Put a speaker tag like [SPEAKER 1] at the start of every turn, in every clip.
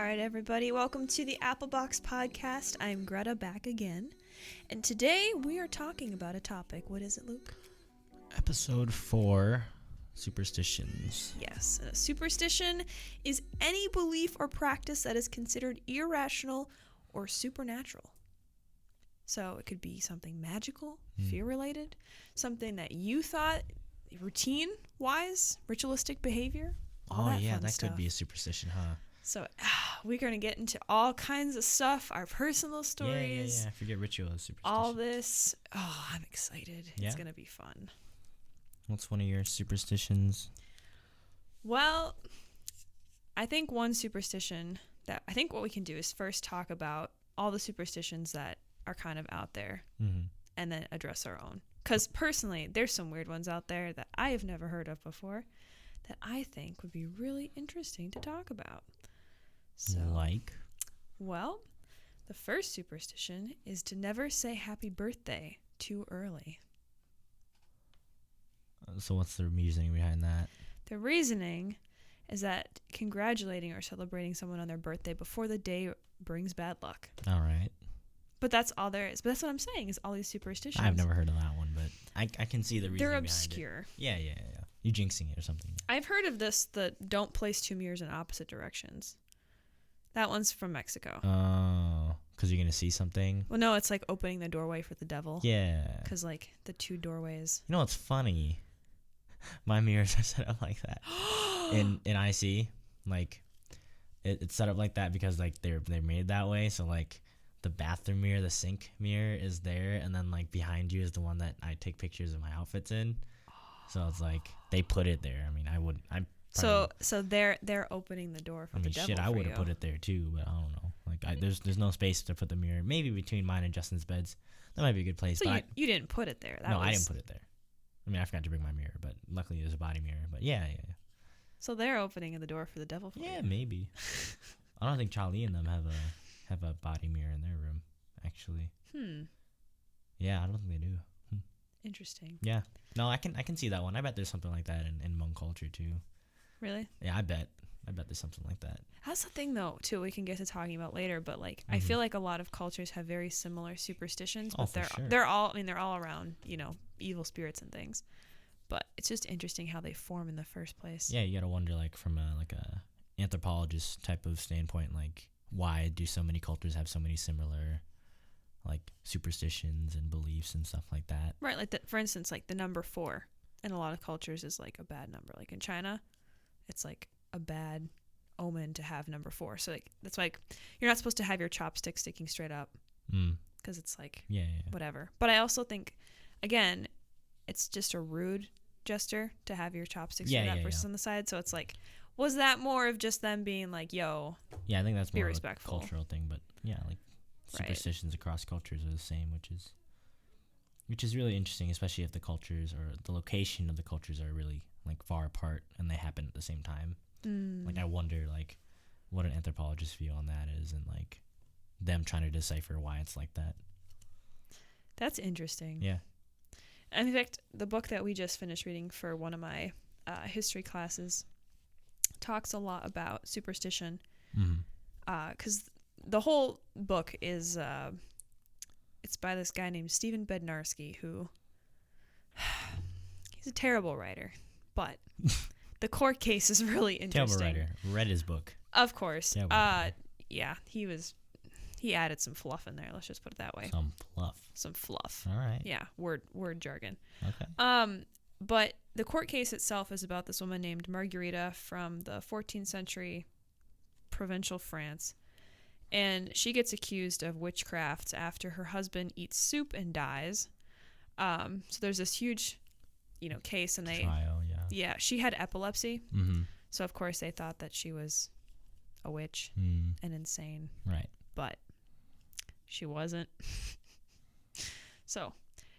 [SPEAKER 1] right, everybody. Welcome to the appleboxpodcast. I'm Greta, back again. And today we are talking about a topic. What is it, Luke?
[SPEAKER 2] Episode 4, superstitions.
[SPEAKER 1] Yes, a superstition is any belief or practice that is considered irrational or supernatural. So it could be something magical, fear-related, something that you thought routine-wise, ritualistic behavior.
[SPEAKER 2] Oh, yeah, that could be a superstition, huh?
[SPEAKER 1] So we're going to get into all kinds of stuff, our personal stories.
[SPEAKER 2] Yeah. I forget ritual is superstition.
[SPEAKER 1] All this. Oh, I'm excited.
[SPEAKER 2] Yeah?
[SPEAKER 1] It's going to be fun.
[SPEAKER 2] What's one of your superstitions?
[SPEAKER 1] Well, I think one superstition I think what we can do is first talk about all the superstitions that are kind of out there and then address our own. Because personally, there's some weird ones out there that I have never heard of before that I think would be really interesting to talk about. So, well, the first superstition is to never say happy birthday too early.
[SPEAKER 2] So what's the reasoning behind that?
[SPEAKER 1] The reasoning is that congratulating or celebrating someone on their birthday before the day brings bad luck.
[SPEAKER 2] All right.
[SPEAKER 1] But that's all there is. But that's what I'm saying, is all these superstitions.
[SPEAKER 2] I've never heard of that one, but I can see the reasoning
[SPEAKER 1] They're
[SPEAKER 2] behind
[SPEAKER 1] obscure.
[SPEAKER 2] it. Yeah. You jinxing it or something.
[SPEAKER 1] I've heard of this, the don't place two mirrors in opposite directions. That one's from Mexico.
[SPEAKER 2] Oh, because you're going to see something?
[SPEAKER 1] Well, no, it's like opening the doorway for the devil.
[SPEAKER 2] Yeah.
[SPEAKER 1] Because, like, the two doorways.
[SPEAKER 2] You know what's funny? My mirrors are set up like that. in IC, like, it's set up like that because, like, they're made that way. So, like, the bathroom mirror, the sink mirror is there. And then, like, behind you is the one that I take pictures of my outfits in. So it's like, they put it there. I mean, So they're opening the door for the devil. I would have put it there too, but I don't know. Like, there's no space to put the mirror. Maybe between mine and Justin's beds, that might be a good place.
[SPEAKER 1] So
[SPEAKER 2] but
[SPEAKER 1] you didn't put it there.
[SPEAKER 2] I didn't put it there. I mean, I forgot to bring my mirror, but luckily there's a body mirror. But yeah.
[SPEAKER 1] So they're opening the door for the devil.
[SPEAKER 2] Yeah, maybe. I don't think Charlie and them have a body mirror in their room, actually. Yeah, I don't think they do.
[SPEAKER 1] Interesting.
[SPEAKER 2] Yeah. No, I can see that one. I bet there's something like that in Hmong culture too.
[SPEAKER 1] Really?
[SPEAKER 2] Yeah, I bet there's something like that.
[SPEAKER 1] That's the thing, though, too, we can get to talking about later, but, like, I feel like a lot of cultures have very similar superstitions, but they're all around, evil spirits and things. But it's just interesting how they form in the first place.
[SPEAKER 2] Yeah, you got to wonder, like, from a anthropologist type of standpoint, like, why do so many cultures have so many similar, like, superstitions and beliefs and stuff like that?
[SPEAKER 1] Right, like, for instance, like, the number 4 in a lot of cultures is, like, a bad number. Like, in China, it's, like, a bad omen to have number 4. So, like, that's like, you're not supposed to have your chopsticks sticking straight up because it's, like, whatever. But I also think, again, it's just a rude gesture to have your chopsticks straight up versus on the side. So it's like, was that more of just them being like, yo,
[SPEAKER 2] I think that's more
[SPEAKER 1] respectful.
[SPEAKER 2] Of a cultural thing, but like superstitions across cultures are the same, which is really interesting, especially if the cultures or the location of the cultures are really, like, far apart and they happen at the same time. Like, I wonder, like, what an anthropologist's view on that is, and, like, them trying to decipher why it's like that.
[SPEAKER 1] That's interesting.
[SPEAKER 2] Yeah.
[SPEAKER 1] And in fact, the book that we just finished reading for one of my history classes talks a lot about superstition. Because the whole book is, it's by this guy named Stephen Bednarski, who, he's a terrible writer, but the court case is really interesting.
[SPEAKER 2] Terrible writer. Read his book.
[SPEAKER 1] Of course. Yeah, he added some fluff in there. Let's just put it that way.
[SPEAKER 2] Some fluff.
[SPEAKER 1] All
[SPEAKER 2] right.
[SPEAKER 1] Yeah, word jargon.
[SPEAKER 2] Okay.
[SPEAKER 1] But the court case itself is about this woman named Margarita from the 14th century provincial France. And she gets accused of witchcraft after her husband eats soup and dies. So there's this huge, case, and
[SPEAKER 2] trial,
[SPEAKER 1] yeah, she had epilepsy. So of course they thought that she was a witch and insane.
[SPEAKER 2] Right.
[SPEAKER 1] But she wasn't. So,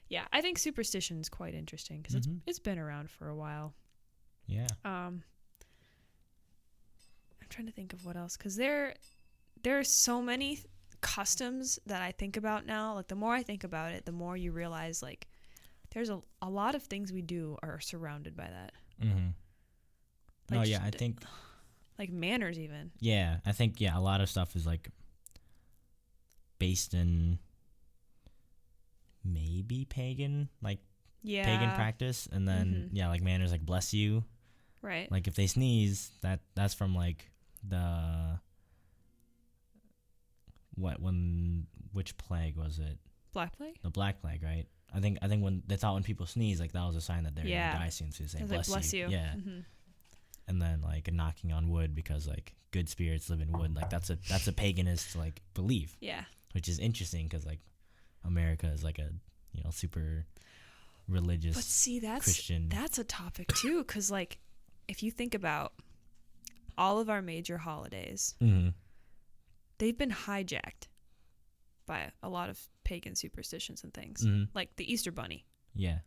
[SPEAKER 1] yeah, I think superstition is quite interesting because it's been around for a while.
[SPEAKER 2] Yeah.
[SPEAKER 1] I'm trying to think of what else, because there are so many customs that I think about now. Like, the more I think about it, the more you realize, like, there's a lot of things we do are surrounded by that.
[SPEAKER 2] I think
[SPEAKER 1] like manners even.
[SPEAKER 2] Yeah, I think a lot of stuff is like based in maybe pagan pagan practice, and then like manners like bless you.
[SPEAKER 1] Right.
[SPEAKER 2] Like if they sneeze, that's from like the which plague was it?
[SPEAKER 1] Black Plague?
[SPEAKER 2] The Black Plague, right? I think when they thought when people sneeze, like that was a sign that they're gonna die soon. So they say bless you. Yeah.
[SPEAKER 1] Mm-hmm.
[SPEAKER 2] And then like knocking on wood because like good spirits live in wood. Like that's a paganist like belief.
[SPEAKER 1] Yeah.
[SPEAKER 2] Which is interesting because like America is like a super religious.
[SPEAKER 1] But see,
[SPEAKER 2] Christian.
[SPEAKER 1] That's a topic too, because like if you think about all of our major holidays, they've been hijacked by a lot of pagan superstitions and things, like the Easter Bunny.
[SPEAKER 2] Yeah.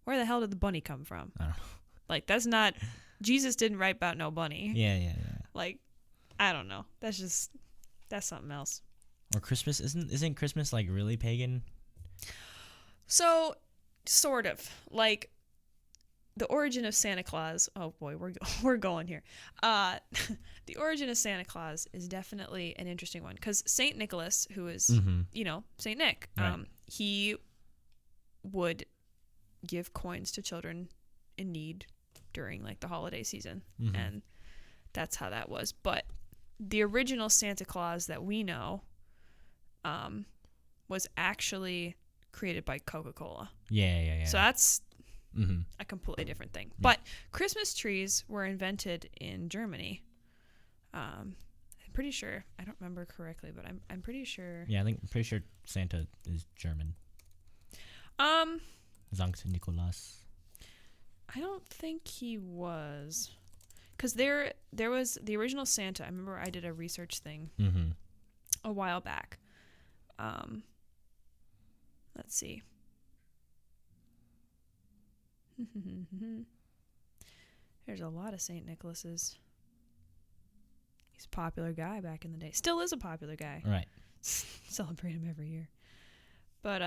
[SPEAKER 2] Where
[SPEAKER 1] the hell did the bunny come from?
[SPEAKER 2] I don't know.
[SPEAKER 1] Like that's not Jesus didn't write about no bunny.
[SPEAKER 2] Yeah.
[SPEAKER 1] Like I don't know. That's something else.
[SPEAKER 2] Or Christmas isn't Christmas like really pagan?
[SPEAKER 1] So, sort of like the origin of Santa Claus. Oh boy, we're going here. The origin of Santa Claus is definitely an interesting one because Saint Nicholas, who is Saint Nick,
[SPEAKER 2] right.
[SPEAKER 1] He would give coins to children in need during like the holiday season, and that's how that was. But the original Santa Claus that we know was actually created by Coca-Cola.
[SPEAKER 2] Yeah.
[SPEAKER 1] So that's a completely different thing. But Christmas trees were invented in Germany. I'm pretty sure. I don't remember correctly, but I'm pretty sure.
[SPEAKER 2] Yeah, I'm pretty sure Santa is German. Sankt Nikolaus.
[SPEAKER 1] I don't think he was, because there was the original Santa. I remember I did a research thing a while back. Let's see. There's a lot of St. Nicholases. He's a popular guy back in the day. Still is a popular guy.
[SPEAKER 2] Right.
[SPEAKER 1] Celebrate him every year. But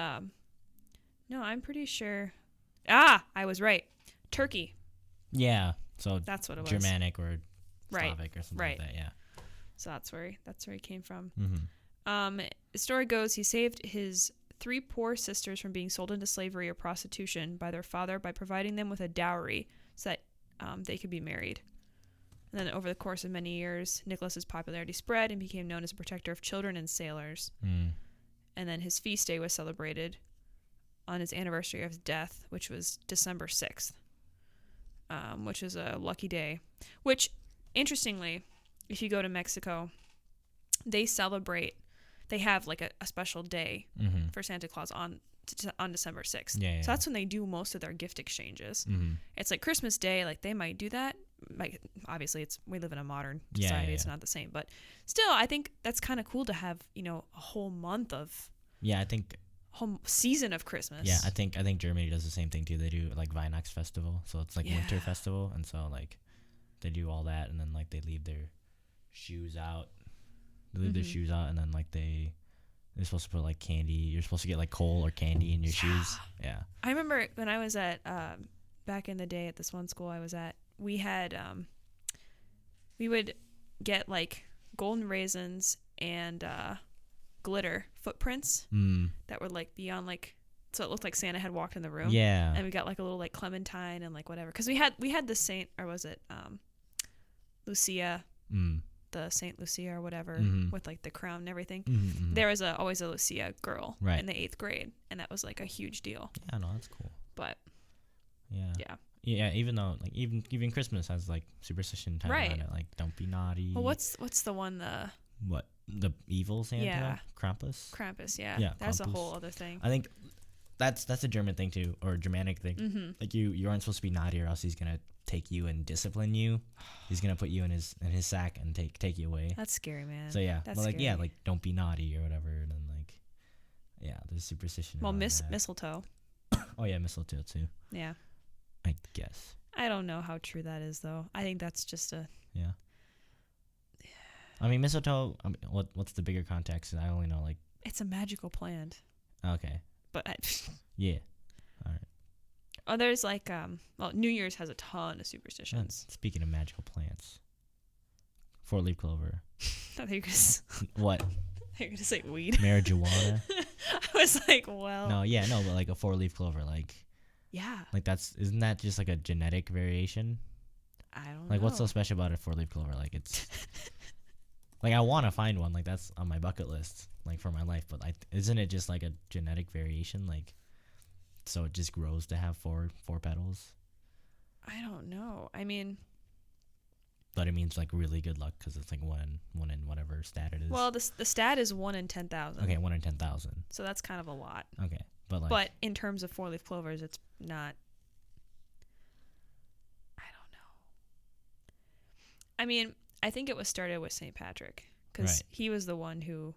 [SPEAKER 1] no, I'm pretty sure. I was right. Turkey.
[SPEAKER 2] Yeah. So
[SPEAKER 1] that's what it was.
[SPEAKER 2] Germanic or Slavic or something like that. Yeah.
[SPEAKER 1] So that's where he came from.
[SPEAKER 2] Mm-hmm.
[SPEAKER 1] The story goes he saved his 3 poor sisters from being sold into slavery or prostitution by their father by providing them with a dowry so that they could be married. And then over the course of many years, Nicholas's popularity spread and became known as a protector of children and sailors. And then his feast day was celebrated on his anniversary of his death, which was December 6th, which is a lucky day. Which, interestingly, if you go to Mexico, they have like a special day for Santa Claus on December 6th.
[SPEAKER 2] Yeah.
[SPEAKER 1] So that's when they do most of their gift exchanges. It's like Christmas Day, like they might do that. Like obviously we live in a modern society, it's not the same, but still I think that's kind of cool to have, a whole month of whole season of Christmas.
[SPEAKER 2] Yeah, I think Germany does the same thing too. They do like Weihnachts festival, so it's like winter festival, and so like they do all that, and then like they leave their shoes out. They leave their shoes out, and then like they're supposed to put like candy. You're supposed to get like coal or candy in your shoes. Yeah. I
[SPEAKER 1] remember when I was at back in the day at this one school I was at, we had we would get like golden raisins and glitter footprints that would like be on like, so it looked like Santa had walked in the room.
[SPEAKER 2] Yeah.
[SPEAKER 1] And we got like a little like clementine and like whatever, because we had the Saint, or was it Lucia, the Saint Lucia or whatever, with like the crown and everything. There was always a Lucia girl in the 8th grade, and that was like a huge deal.
[SPEAKER 2] Yeah, no, that's cool.
[SPEAKER 1] But
[SPEAKER 2] yeah, even though like even Christmas has like superstition time on it, like don't be naughty.
[SPEAKER 1] Well, what's the one,
[SPEAKER 2] the evil Santa?
[SPEAKER 1] Yeah.
[SPEAKER 2] Krampus,
[SPEAKER 1] yeah. That's
[SPEAKER 2] Krampus.
[SPEAKER 1] a whole other thing.
[SPEAKER 2] I think that's a German thing too, or a Germanic thing. Like you aren't supposed to be naughty, or else he's gonna take you and discipline you. He's gonna put you in his sack and take you away.
[SPEAKER 1] That's scary, man.
[SPEAKER 2] So yeah,
[SPEAKER 1] that's
[SPEAKER 2] like
[SPEAKER 1] scary.
[SPEAKER 2] like don't be naughty or whatever. And then like there's superstition.
[SPEAKER 1] Well, mistletoe.
[SPEAKER 2] Oh yeah, mistletoe too.
[SPEAKER 1] Yeah.
[SPEAKER 2] I guess.
[SPEAKER 1] I don't know how true that is though. I think that's just a.
[SPEAKER 2] Yeah. I mean, mistletoe. What's the bigger context? I only know like.
[SPEAKER 1] It's a magical plant.
[SPEAKER 2] Okay.
[SPEAKER 1] But.
[SPEAKER 2] Yeah. All right.
[SPEAKER 1] Oh, there's like New Year's has a ton of superstitions.
[SPEAKER 2] Speaking of magical plants, 4-leaf clover.
[SPEAKER 1] I think
[SPEAKER 2] What?
[SPEAKER 1] you're gonna say weed.
[SPEAKER 2] Marijuana.
[SPEAKER 1] I was like, well.
[SPEAKER 2] No, but like a 4-leaf clover, like.
[SPEAKER 1] Yeah.
[SPEAKER 2] Like isn't that just like a genetic variation?
[SPEAKER 1] I don't know.
[SPEAKER 2] Like what's so special about a 4-leaf clover? Like it's. Like I want to find one. Like that's on my bucket list. Like for my life, but isn't it just like a genetic variation? Like, so it just grows to have four petals.
[SPEAKER 1] I don't know. I mean.
[SPEAKER 2] But it means like really good luck because it's like one in whatever stat it is.
[SPEAKER 1] Well, the stat is 1 in 10,000.
[SPEAKER 2] Okay, 1 in 10,000.
[SPEAKER 1] So that's kind of a lot.
[SPEAKER 2] Okay, but
[SPEAKER 1] But in terms of 4-leaf clovers, it's not. I don't know. I mean, I think it was started with St. Patrick because he was the one who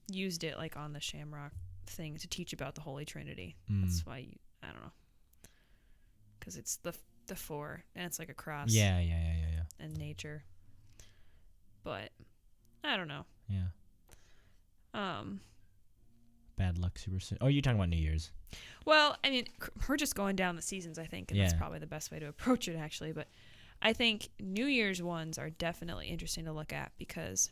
[SPEAKER 1] used it like on the shamrock thing to teach about the Holy Trinity. That's why I don't know. Because it's the 4 and it's like a cross.
[SPEAKER 2] Yeah.
[SPEAKER 1] And nature. But I don't know.
[SPEAKER 2] Yeah. Bad luck superstition. Oh, you're talking about New Year's.
[SPEAKER 1] Well, I mean, we're just going down the seasons, I think, and that's probably the best way to approach it, actually. But I think New Year's ones are definitely interesting to look at because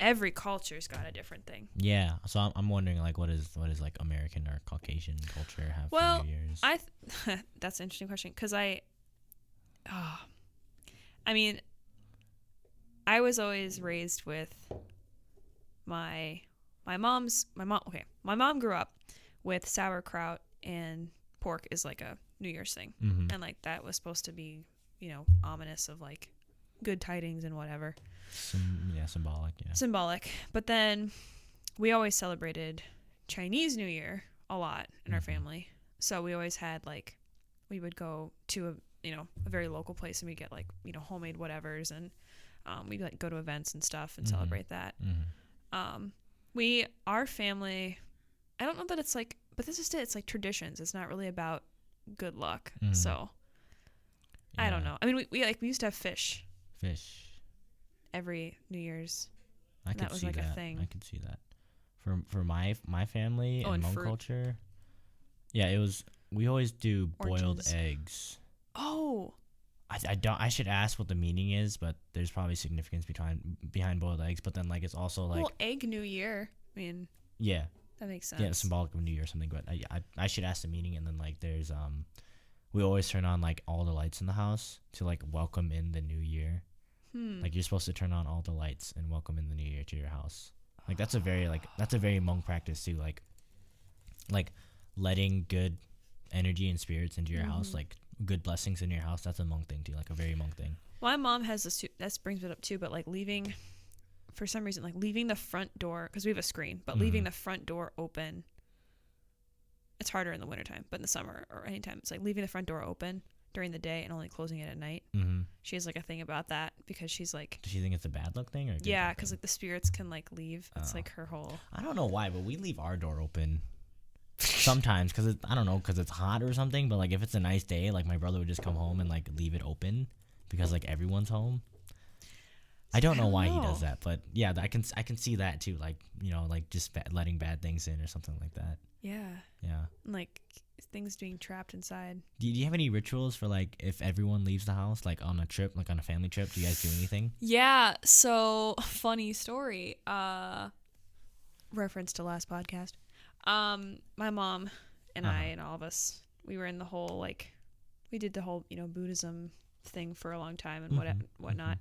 [SPEAKER 1] every culture's got a different thing.
[SPEAKER 2] Yeah, so I'm wondering, like, what is like American or Caucasian culture have for New Year's?
[SPEAKER 1] That's an interesting question because I mean, I was always raised with my mom grew up with sauerkraut and pork is like a New Year's thing. And like that was supposed to be, ominous of like good tidings and whatever. Symbolic. But then we always celebrated Chinese New Year a lot in our family. So we always had like, we would go to a very local place and we get like, homemade whatevers and we'd like go to events and stuff and celebrate that. Our family, I don't know that it's like, but this is it. It's like traditions. It's not really about good luck. So I don't know. I mean, we used to have fish every New Year's.
[SPEAKER 2] That was like a
[SPEAKER 1] thing.
[SPEAKER 2] I could see that. For my family and Hmong culture, it was. We always do boiled eggs.
[SPEAKER 1] Oh.
[SPEAKER 2] I should ask what the meaning is, but there's probably significance behind boiled eggs. But then like it's also like
[SPEAKER 1] egg New Year. I mean.
[SPEAKER 2] Yeah.
[SPEAKER 1] That makes sense.
[SPEAKER 2] Yeah, symbolic of New Year or something. But I should ask the meaning. And then like there's we always turn on like all the lights in the house to like welcome in the new year. Like you're supposed to turn on all the lights and welcome in the new year to your house. Like that's a very Hmong practice too. Like letting good energy and spirits into your house, like good blessings in your house. That's a Hmong thing too, like a very Hmong thing.
[SPEAKER 1] My mom has this. That brings it up too. But like leaving, for some reason, like leaving the front door because we have a screen, but leaving the front door open. It's harder in the wintertime, but in the summer or anytime, it's like leaving the front door open during the day and only closing it at night. She has like a thing about that because she's like.
[SPEAKER 2] Does she think it's a bad luck thing or?
[SPEAKER 1] Yeah, because like the spirits can like leave. It's like her whole.
[SPEAKER 2] I don't know why, but we leave our door open. Sometimes because I don't know because it's hot or something. But like if it's a nice day, like my brother would just come home and like leave it open because like everyone's home. I don't know why he does that, but yeah, I can see that too. Like like just letting bad things in or something like that.
[SPEAKER 1] Yeah.
[SPEAKER 2] Yeah.
[SPEAKER 1] Like things being trapped inside.
[SPEAKER 2] Do you have any rituals for like if everyone leaves the house, like on a trip, like on a family trip? Do you guys do anything?
[SPEAKER 1] Yeah. So funny story. Reference to last podcast. My mom and I and all of us, we were in the whole like, we did the whole Buddhism thing for a long time and whatnot.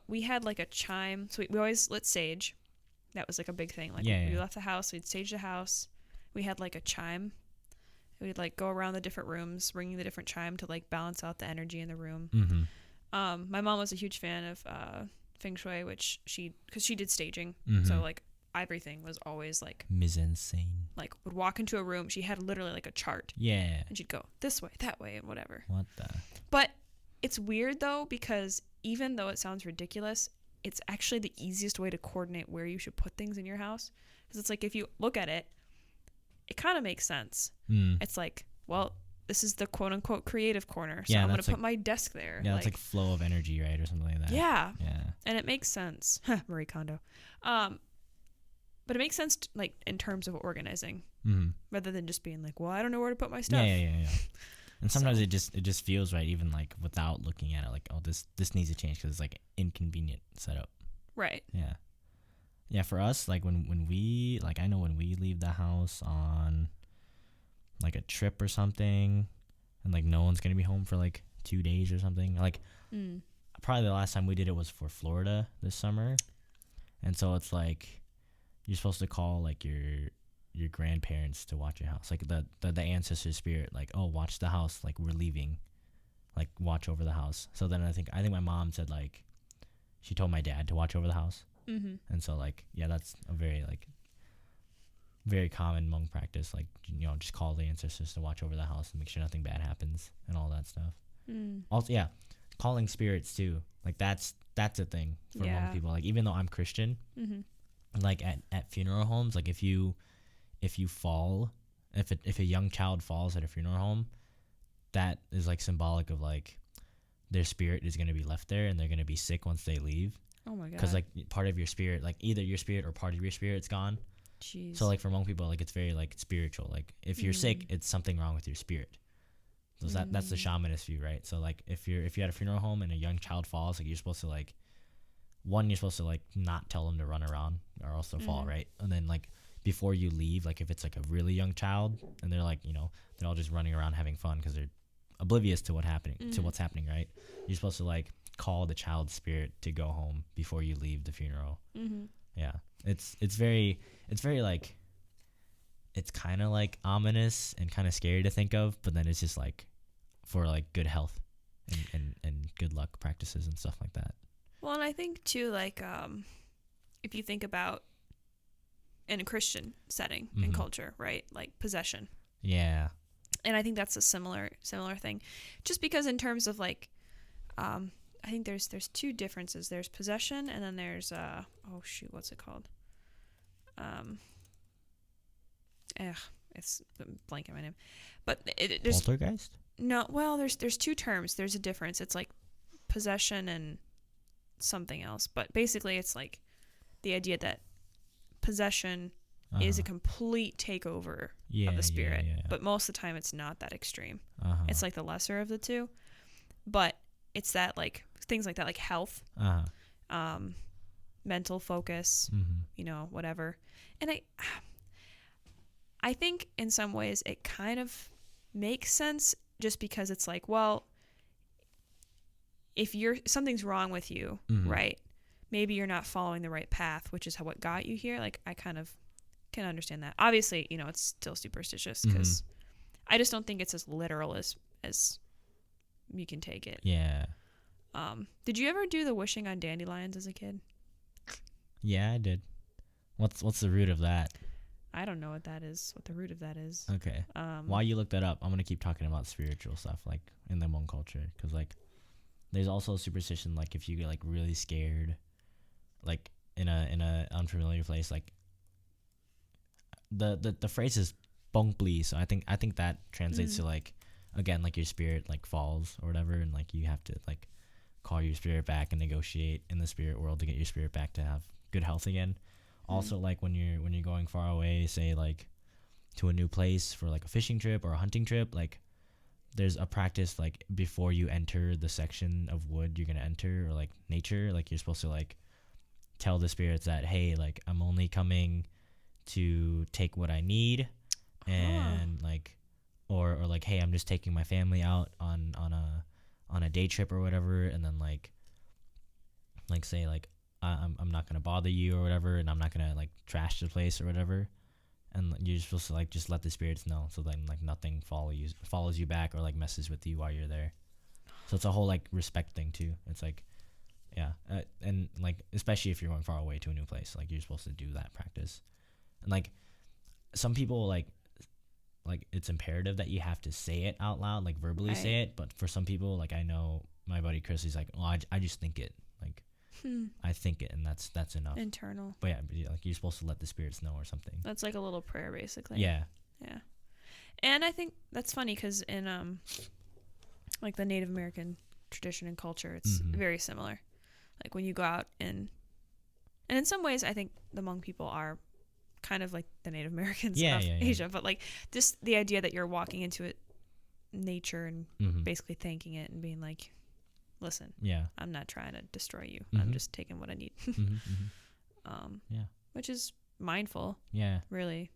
[SPEAKER 1] We had like a chime, so we always lit sage. That was like a big thing. Like we left the house, we'd sage the house. We had like a chime. We'd like go around the different rooms, ringing the different chime to like balance out the energy in the room. My mom was a huge fan of feng shui, because she did staging, so like everything was always like
[SPEAKER 2] mise en scène.
[SPEAKER 1] Like would walk into a room, she had literally like a chart.
[SPEAKER 2] Yeah.
[SPEAKER 1] And she'd go this way, that way, and whatever.
[SPEAKER 2] What the?
[SPEAKER 1] But it's weird though because even though it sounds ridiculous, it's actually the easiest way to coordinate where you should put things in your house. Because it's like if you look at it, it kind of makes sense. It's like, well, this is the quote unquote creative corner, so I'm going to put my desk there.
[SPEAKER 2] Yeah, it's like flow of energy, right, or something like that.
[SPEAKER 1] Yeah. And it makes sense. Marie Kondo. But it makes sense like in terms of organizing, rather than just being like, well, I don't know where to put my stuff.
[SPEAKER 2] Yeah. And sometimes it just feels right, even like without looking at it, like, oh, this needs to change because it's like inconvenient setup.
[SPEAKER 1] Right.
[SPEAKER 2] Yeah. Yeah. For us, like when we like, I know when we leave the house on like a trip or something, and like no one's gonna be home for like 2 days or something. Like probably the last time we did it was for Florida this summer, and so it's like you're supposed to call like your grandparents to watch your house, like the ancestor spirit, like, oh, watch the house, like we're leaving, like watch over the house. So then I think my mom said like she told my dad to watch over the house, and so like yeah, that's a very common Hmong practice, like, you know, just call the ancestors to watch over the house and make sure nothing bad happens and all that stuff. Also, yeah, calling spirits too, like that's a thing for Hmong people. Like even though I'm Christian, like at funeral homes, like if you fall, if a young child falls at a funeral home, that is like symbolic of like their spirit is going to be left there and they're going to be sick once they leave.
[SPEAKER 1] Oh my god.
[SPEAKER 2] Because like part of your spirit, like either your spirit or part of your spirit's gone.
[SPEAKER 1] Jeez.
[SPEAKER 2] So like for Hmong people, like it's very like spiritual. Like if you're sick, it's something wrong with your spirit. So that's the shamanist view, right? So like if you're at a funeral home and a young child falls, like you're supposed to like not tell them to run around or else they'll fall, right? And then like before you leave, like if it's like a really young child and they're like, you know, they're all just running around having fun because they're oblivious to what's happening, right? You're supposed to like call the child's spirit to go home before you leave the funeral. Yeah, it's very like, it's kind of like ominous and kind of scary to think of, but then it's just like for like good health and good luck practices and stuff like that.
[SPEAKER 1] Well, and I think too, like if you think about in a Christian setting and culture, right, like possession. Yeah. And I think that's a similar thing, just because in terms of like, I think there's two differences. There's possession, and then there's what's it called? It's blanking my name, but there's
[SPEAKER 2] poltergeist.
[SPEAKER 1] No, well, there's two terms. There's a difference. It's like possession and something else, but basically it's like the idea that possession is a complete takeover of the spirit, but most of the time it's not that extreme. It's like the lesser of the two, but it's that like things like that, like health, mental focus, you know, whatever. And I think in some ways it kind of makes sense, just because it's like, well, if something's wrong with you, right? Maybe you're not following the right path, which is what got you here. Like I kind of can understand that. Obviously, you know, it's still superstitious because I just don't think it's as literal as you can take it. Yeah. Did you ever do the wishing on dandelions as a kid?
[SPEAKER 2] Yeah, I did. What's the root of that?
[SPEAKER 1] I don't know what the root of that is.
[SPEAKER 2] Okay. While you look that up, I'm going to keep talking about spiritual stuff, like in the Hmong culture. Because, like, there's also a superstition, like, if you get, like, really scared, like, in a unfamiliar place, like, the phrase is bong pli. So I think that translates to, like, again, like, your spirit, like, falls or whatever. And, like, you have to, like, call your spirit back and negotiate in the spirit world to get your spirit back to have good health again. Also, like when you're going far away, say like to a new place for like a fishing trip or a hunting trip, like there's a practice like before you enter the section of wood you're gonna enter, or like nature, like you're supposed to like tell the spirits that, hey, like I'm only coming to take what I need, and like or like, hey, I'm just taking my family out on a day trip or whatever, and then like say like I'm not gonna bother you or whatever, and I'm not gonna like trash the place or whatever, and you're supposed to like just let the spirits know, so then like nothing follows you back or like messes with you while you're there. So it's a whole like respect thing too. It's like, yeah, and like especially if you're going far away to a new place, like you're supposed to do that practice. And like some people like it's imperative that you have to say it out loud, like verbally say it, but for some people, like I know my buddy Chris, he's like, oh, I just think it, like I think it, and that's enough. Internal. But yeah, like you're supposed to let the spirits know or something.
[SPEAKER 1] That's like a little prayer, basically. Yeah. And I think that's funny because in like the Native American tradition and culture, it's very similar. Like when you go out and in some ways, I think the Hmong people are kind of like the Native Americans of Asia, but like just the idea that you're walking into it, nature and basically thanking it and being like, listen, I'm not trying to destroy you. I'm just taking what I need. Which is mindful. Yeah. Really.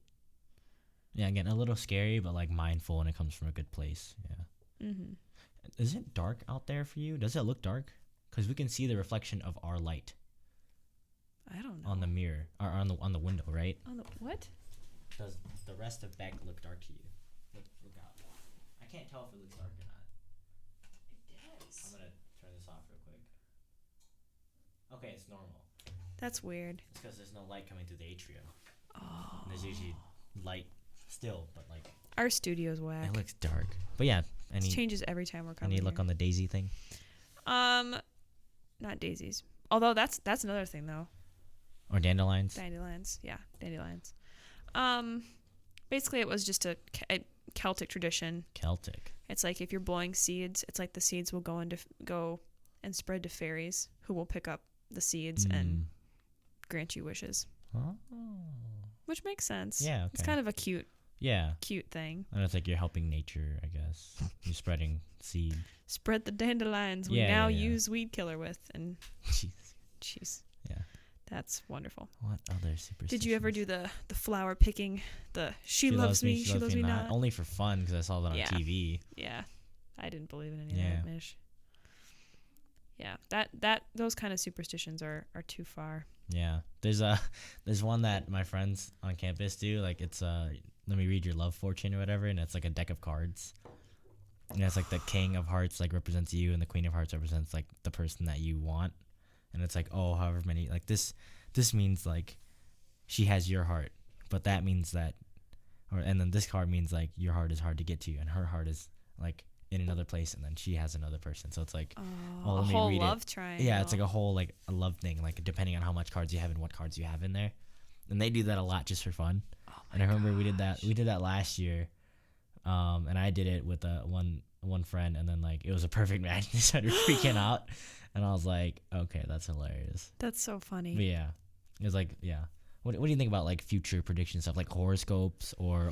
[SPEAKER 2] Yeah, again, a little scary, but like mindful when it comes from a good place. Yeah. Is it dark out there for you? Does it look dark? Because we can see the reflection of our light.
[SPEAKER 1] I don't know.
[SPEAKER 2] On the mirror or on the window, right?
[SPEAKER 1] On the what?
[SPEAKER 2] Does the rest of Beck look dark to you? Look out. I can't tell if it looks dark or not.
[SPEAKER 1] It does.
[SPEAKER 2] I'm gonna turn this off real quick. Okay, it's normal.
[SPEAKER 1] That's weird.
[SPEAKER 2] It's because there's no light coming through the atrium.
[SPEAKER 1] Oh.
[SPEAKER 2] And there's usually light still, but like
[SPEAKER 1] our studio's whack.
[SPEAKER 2] It looks dark. But yeah,
[SPEAKER 1] it changes every time we're coming.
[SPEAKER 2] Any look on the daisy thing?
[SPEAKER 1] Not daisies. Although that's another thing though.
[SPEAKER 2] Or dandelions.
[SPEAKER 1] Dandelions, yeah, dandelions. Basically, it was just a Celtic tradition.
[SPEAKER 2] Celtic.
[SPEAKER 1] It's like if you're blowing seeds, it's like the seeds will go and spread to fairies who will pick up the seeds and grant you wishes. Oh. Which makes sense. Yeah, okay. It's kind of a cute thing.
[SPEAKER 2] And it's like you're helping nature, I guess. You're spreading seed.
[SPEAKER 1] Spread the dandelions we now use weed killer with, and jeez. Yeah. That's wonderful.
[SPEAKER 2] What other superstitions?
[SPEAKER 1] Did you ever do the flower picking? She loves me, she loves me not?
[SPEAKER 2] Only for fun because I saw that on TV.
[SPEAKER 1] Yeah. I didn't believe in any of that mish. Yeah. Those kind of superstitions are too far.
[SPEAKER 2] Yeah. There's one that my friends on campus do. Like it's let me read your love fortune or whatever, and it's like a deck of cards. And it's like the King of Hearts like represents you, and the Queen of Hearts represents like the person that you want. And it's like, oh, however many, like this means like she has your heart, but that means that, and then this card means like your heart is hard to get to, and her heart is like in another place, and then she has another person. So it's like,
[SPEAKER 1] a whole love triangle.
[SPEAKER 2] Yeah, it's like a whole like a love thing, like depending on how much cards you have and what cards you have in there, and they do that a lot just for fun. And I remember we did that last year, and I did it with one friend, and then like it was a perfect match. They started freaking out. And I was like, okay, that's hilarious.
[SPEAKER 1] That's so funny.
[SPEAKER 2] But yeah, it was like, yeah. What do you think about like future prediction stuff, like horoscopes or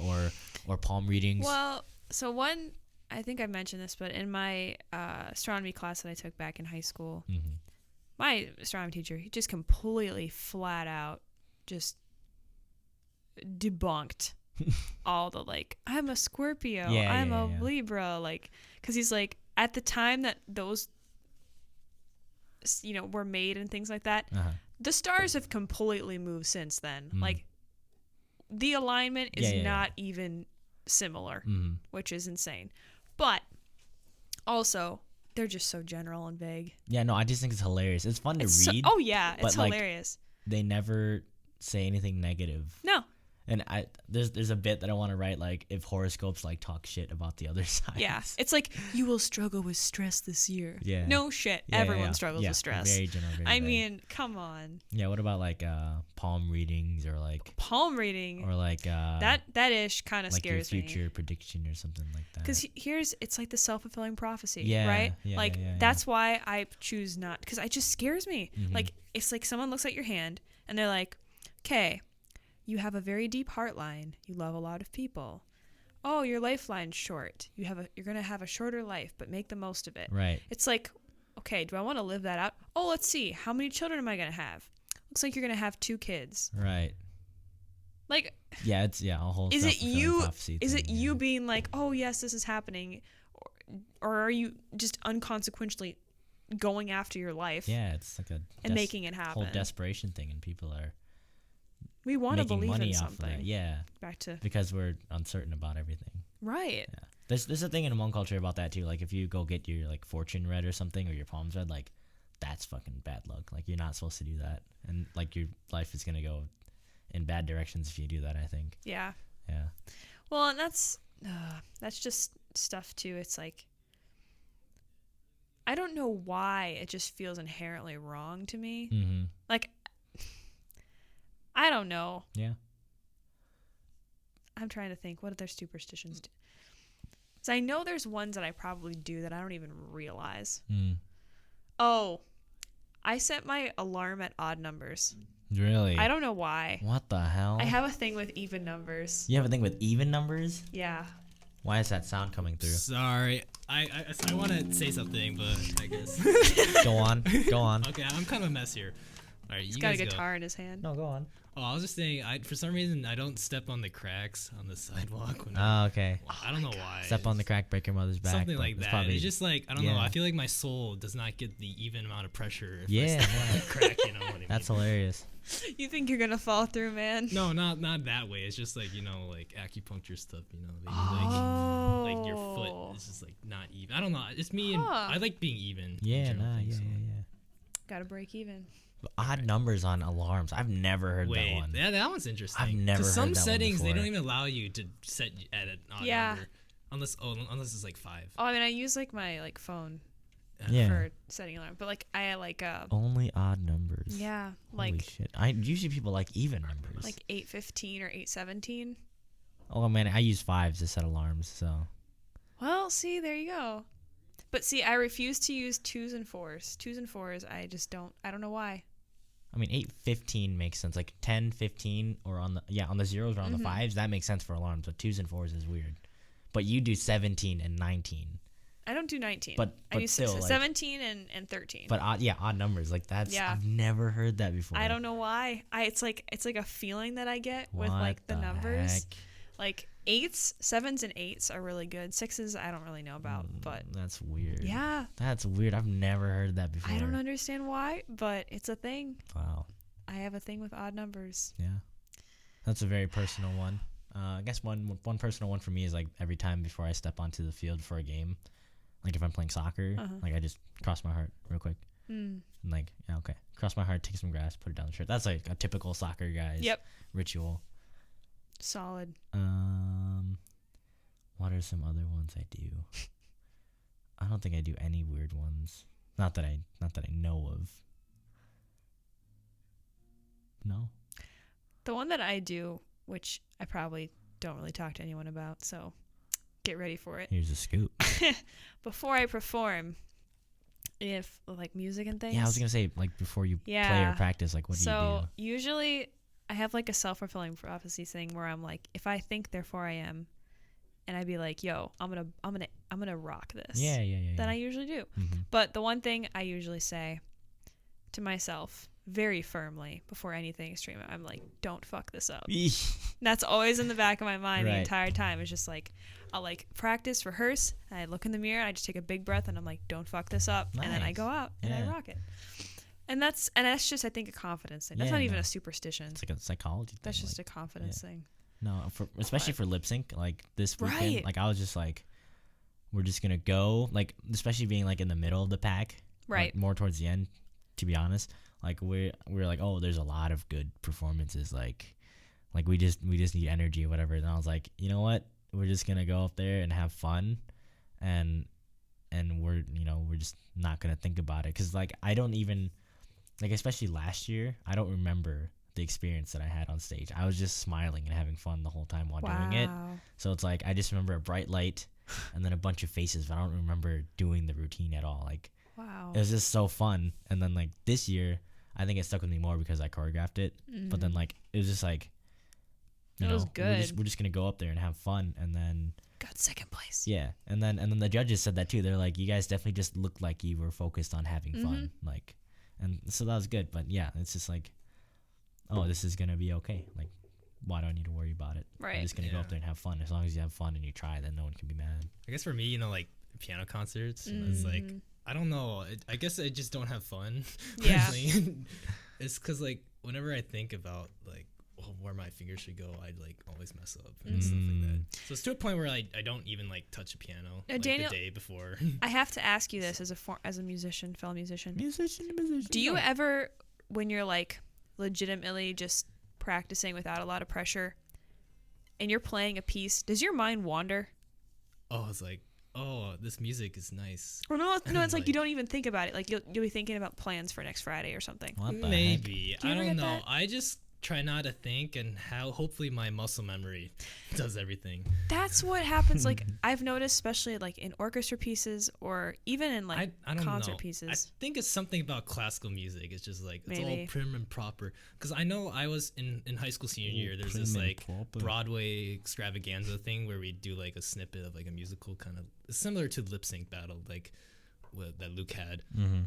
[SPEAKER 2] palm readings?
[SPEAKER 1] Well, so I think I mentioned this, but in my astronomy class that I took back in high school, my astronomy teacher, he just completely flat out just debunked all the like, I'm a Scorpio, I'm a Libra, like, because he's like, at the time that those were made and things like that, the stars have completely moved since then. Like the alignment is not even similar, which is insane. But also they're just so general and vague.
[SPEAKER 2] Yeah, no, I just think it's hilarious. It's fun to read.
[SPEAKER 1] It's hilarious.
[SPEAKER 2] They never say anything negative.
[SPEAKER 1] No.
[SPEAKER 2] And there's a bit that I want to write, like if horoscopes like talk shit about the other side.
[SPEAKER 1] Yeah, it's like you will struggle with stress this year. Yeah, no shit. Everyone struggles with stress.
[SPEAKER 2] Very general.
[SPEAKER 1] I mean, come on.
[SPEAKER 2] Yeah. What about like palm readings or like
[SPEAKER 1] palm reading
[SPEAKER 2] or like
[SPEAKER 1] that ish kind of
[SPEAKER 2] like
[SPEAKER 1] scares
[SPEAKER 2] your future prediction or something like that?
[SPEAKER 1] Because it's like the self-fulfilling prophecy, right? That's why I choose not, because it just scares me. Like it's like someone looks at your hand and they're like, okay. You have a very deep heart line. You love a lot of people. Oh, your lifeline's short. You're going to have a shorter life, but make the most of it.
[SPEAKER 2] Right.
[SPEAKER 1] It's like, okay, do I want to live that out? Oh, let's see. How many children am I going to have? Looks like you're going to have 2 kids.
[SPEAKER 2] Right.
[SPEAKER 1] Like,
[SPEAKER 2] yeah, it's a whole
[SPEAKER 1] Is it you being like, "Oh, yes, this is happening," or are you just unconsequentially going after your life?
[SPEAKER 2] Yeah, it's like
[SPEAKER 1] making it happen.
[SPEAKER 2] Whole desperation thing, and people are
[SPEAKER 1] we want to believe
[SPEAKER 2] money
[SPEAKER 1] in
[SPEAKER 2] off
[SPEAKER 1] something.
[SPEAKER 2] of that. Yeah. Because we're uncertain about everything.
[SPEAKER 1] Right.
[SPEAKER 2] Yeah. There's a thing in Hmong culture about that too. Like if you go get your like fortune read or something, or your palms read, like that's fucking bad luck. Like you're not supposed to do that, and like your life is gonna go in bad directions if you do that, I think.
[SPEAKER 1] Yeah.
[SPEAKER 2] Yeah.
[SPEAKER 1] Well, and that's just stuff too. It's like, I don't know why it just feels inherently wrong to me.
[SPEAKER 2] Mm-hmm.
[SPEAKER 1] Like, I don't know.
[SPEAKER 2] Yeah.
[SPEAKER 1] I'm trying to think, what other superstitions do? So I know there's ones that I probably do that I don't even realize. Oh, I set my alarm at odd numbers.
[SPEAKER 2] Really?
[SPEAKER 1] I don't know why.
[SPEAKER 2] What the hell?
[SPEAKER 1] I have a thing with even numbers.
[SPEAKER 2] You have a thing with even numbers?
[SPEAKER 1] Yeah.
[SPEAKER 2] Why is that sound coming through?
[SPEAKER 3] Sorry, I want to say something, but I guess.
[SPEAKER 2] Go on.
[SPEAKER 3] Okay, I'm kind of a mess here. All right,
[SPEAKER 1] He's
[SPEAKER 3] you
[SPEAKER 1] got a
[SPEAKER 3] guys
[SPEAKER 1] guitar in his hand.
[SPEAKER 2] No, go on.
[SPEAKER 3] Oh, I was just saying, for some reason, I don't step on the cracks on the sidewalk.
[SPEAKER 2] Oh, okay.
[SPEAKER 3] I don't know why.
[SPEAKER 2] Step on the crack, break your mother's back.
[SPEAKER 3] Something like that.
[SPEAKER 2] Probably,
[SPEAKER 3] It's just like, I don't know. I feel like my soul does not get the even amount of pressure if I step on the crack, you know what I mean?
[SPEAKER 2] That's hilarious.
[SPEAKER 1] You think you're gonna fall through, man?
[SPEAKER 3] No, not that way. It's just like, like acupuncture stuff, like your foot is just like not even. I don't know. It's me and I like being even.
[SPEAKER 2] Yeah.
[SPEAKER 1] Gotta break even.
[SPEAKER 2] Odd numbers on alarms. I've never heard that one.
[SPEAKER 3] Yeah, that one's interesting.
[SPEAKER 2] I've never heard
[SPEAKER 3] some
[SPEAKER 2] that
[SPEAKER 3] settings
[SPEAKER 2] one
[SPEAKER 3] they
[SPEAKER 2] before.
[SPEAKER 3] don't even allow you to set at an odd number. Unless it's like 5.
[SPEAKER 1] Oh, I mean, I use like my phone
[SPEAKER 2] Yeah.
[SPEAKER 1] for setting alarm, but like I like
[SPEAKER 2] Only odd numbers.
[SPEAKER 1] yeah,
[SPEAKER 2] Holy
[SPEAKER 1] like
[SPEAKER 2] shit. Usually people like even numbers.
[SPEAKER 1] like 8:15 or 8:17.
[SPEAKER 2] Oh man, I use 5s to set alarms. So.
[SPEAKER 1] Well, see, there you go. But see, I refuse to use 2s and 4s. 2s and 4s, I just don't. I don't know why.
[SPEAKER 2] I mean, 8:15 makes sense. Like 10, 15, or on the zeros or on the 5s, that makes sense for alarms. But 2s and 4s is weird. But you do 17 and 19.
[SPEAKER 1] I don't do 19.
[SPEAKER 2] But
[SPEAKER 1] I do
[SPEAKER 2] still,
[SPEAKER 1] 17 and 13.
[SPEAKER 2] But odd numbers, like that's.
[SPEAKER 1] Yeah.
[SPEAKER 2] I've never heard that before.
[SPEAKER 1] I don't know why. It's like a feeling that I get with
[SPEAKER 2] What
[SPEAKER 1] like the numbers.
[SPEAKER 2] heck?
[SPEAKER 1] Like 8s, 7s, and 8s are really good. 6s I don't really know about, but
[SPEAKER 2] That's weird.
[SPEAKER 1] yeah,
[SPEAKER 2] That's weird. I've never heard that before.
[SPEAKER 1] I don't understand why, but it's a thing.
[SPEAKER 2] Wow.
[SPEAKER 1] I have a thing with odd numbers.
[SPEAKER 2] Yeah. That's a very personal one. I guess one personal one for me is like every time before I step onto the field for a game, like if I'm playing soccer, like I just cross my heart real quick. And like, yeah, okay. Cross my heart, take some grass, put it down the shirt. That's like a typical soccer guy's ritual.
[SPEAKER 1] Solid.
[SPEAKER 2] What are some other ones I do? I don't think I do any weird ones. Not that I know of. No.
[SPEAKER 1] The one that I do, which I probably don't really talk to anyone about, so get ready for it.
[SPEAKER 2] Here's a scoop.
[SPEAKER 1] Before I perform, if like music and things.
[SPEAKER 2] Yeah, I was gonna say like before you play or practice, like what do you do?
[SPEAKER 1] So usually I have like a self-fulfilling prophecy thing where I'm like, if I think, therefore I am, and I'd be like, yo, I'm gonna rock this.
[SPEAKER 2] Yeah.
[SPEAKER 1] Then I usually do. But the one thing I usually say to myself very firmly before anything extreme, I'm like, don't fuck this up. That's always in the back of my mind the entire time. It's just like, I'll like practice, rehearse, and I look in the mirror and I just take a big breath and I'm like, don't fuck this up.
[SPEAKER 2] Nice.
[SPEAKER 1] And then I go out and I rock it. And that's just, I think, a confidence thing. That's not even a superstition.
[SPEAKER 2] It's like a psychology thing.
[SPEAKER 1] That's just a confidence thing.
[SPEAKER 2] No, especially for lip sync, like this weekend, like I was just like, we're just gonna go, like especially being like in the middle of the pack,
[SPEAKER 1] right?
[SPEAKER 2] Like, more towards the end, to be honest. Like we're like, oh, there's a lot of good performances, like we just need energy or whatever. And I was like, you know what? We're just gonna go up there and have fun, and we're just not gonna think about it, because like I don't even, like especially last year, I don't remember the experience that I had on stage. I was just smiling and having fun the whole time while doing it. So it's like I just remember a bright light and then a bunch of faces, but I don't remember doing the routine at all. Like, it was just so fun. And then like this year, I think it stuck with me more because I choreographed it. But then like it was just like,
[SPEAKER 1] it was good.
[SPEAKER 2] We're just gonna go up there and have fun, and then
[SPEAKER 1] got second place.
[SPEAKER 2] Yeah, and then the judges said that too. They're like, you guys definitely just looked like you were focused on having fun, like, and so that was good. But yeah, it's just like, oh, this is gonna be okay. Like, why do I need to worry about it?
[SPEAKER 1] Right.
[SPEAKER 2] I'm just gonna go up there and have fun. As long as you have fun and you try, then no one can be mad.
[SPEAKER 3] I guess for me, like piano concerts, it's like, I don't know. I guess I just don't have fun.
[SPEAKER 1] Yeah.
[SPEAKER 3] It's because like whenever I think about like where my fingers should go, I'd like always mess up and stuff like that. So it's to a point where I don't even like touch a piano like
[SPEAKER 1] Daniel,
[SPEAKER 3] the day before.
[SPEAKER 1] I have to ask you this as a musician, fellow musician.
[SPEAKER 2] Musician.
[SPEAKER 1] Do you ever, when you're like legitimately just practicing without a lot of pressure, and you're playing a piece, does your mind wander?
[SPEAKER 3] Oh, it's like, oh, this music is nice.
[SPEAKER 1] Or no, it's like you don't even think about it. Like you'll be thinking about plans for next Friday or something.
[SPEAKER 2] What the
[SPEAKER 3] Maybe.
[SPEAKER 1] Do you
[SPEAKER 3] I
[SPEAKER 1] ever
[SPEAKER 3] don't
[SPEAKER 1] get
[SPEAKER 3] know.
[SPEAKER 1] that?
[SPEAKER 3] I just try not to think, and how hopefully my muscle memory does everything.
[SPEAKER 1] That's what happens. Like I've noticed, especially like in orchestra pieces or even in like
[SPEAKER 3] I don't
[SPEAKER 1] concert
[SPEAKER 3] know.
[SPEAKER 1] pieces.
[SPEAKER 3] I think it's something about classical music. It's just like it's
[SPEAKER 1] Maybe.
[SPEAKER 3] all prim and proper. Because I know I was in high school senior year. There's this
[SPEAKER 2] prim and
[SPEAKER 3] like
[SPEAKER 2] proper.
[SPEAKER 3] Broadway extravaganza thing where we do like a snippet of like a musical kind of similar to lip sync battle like that Luke had.
[SPEAKER 2] Mm-hmm.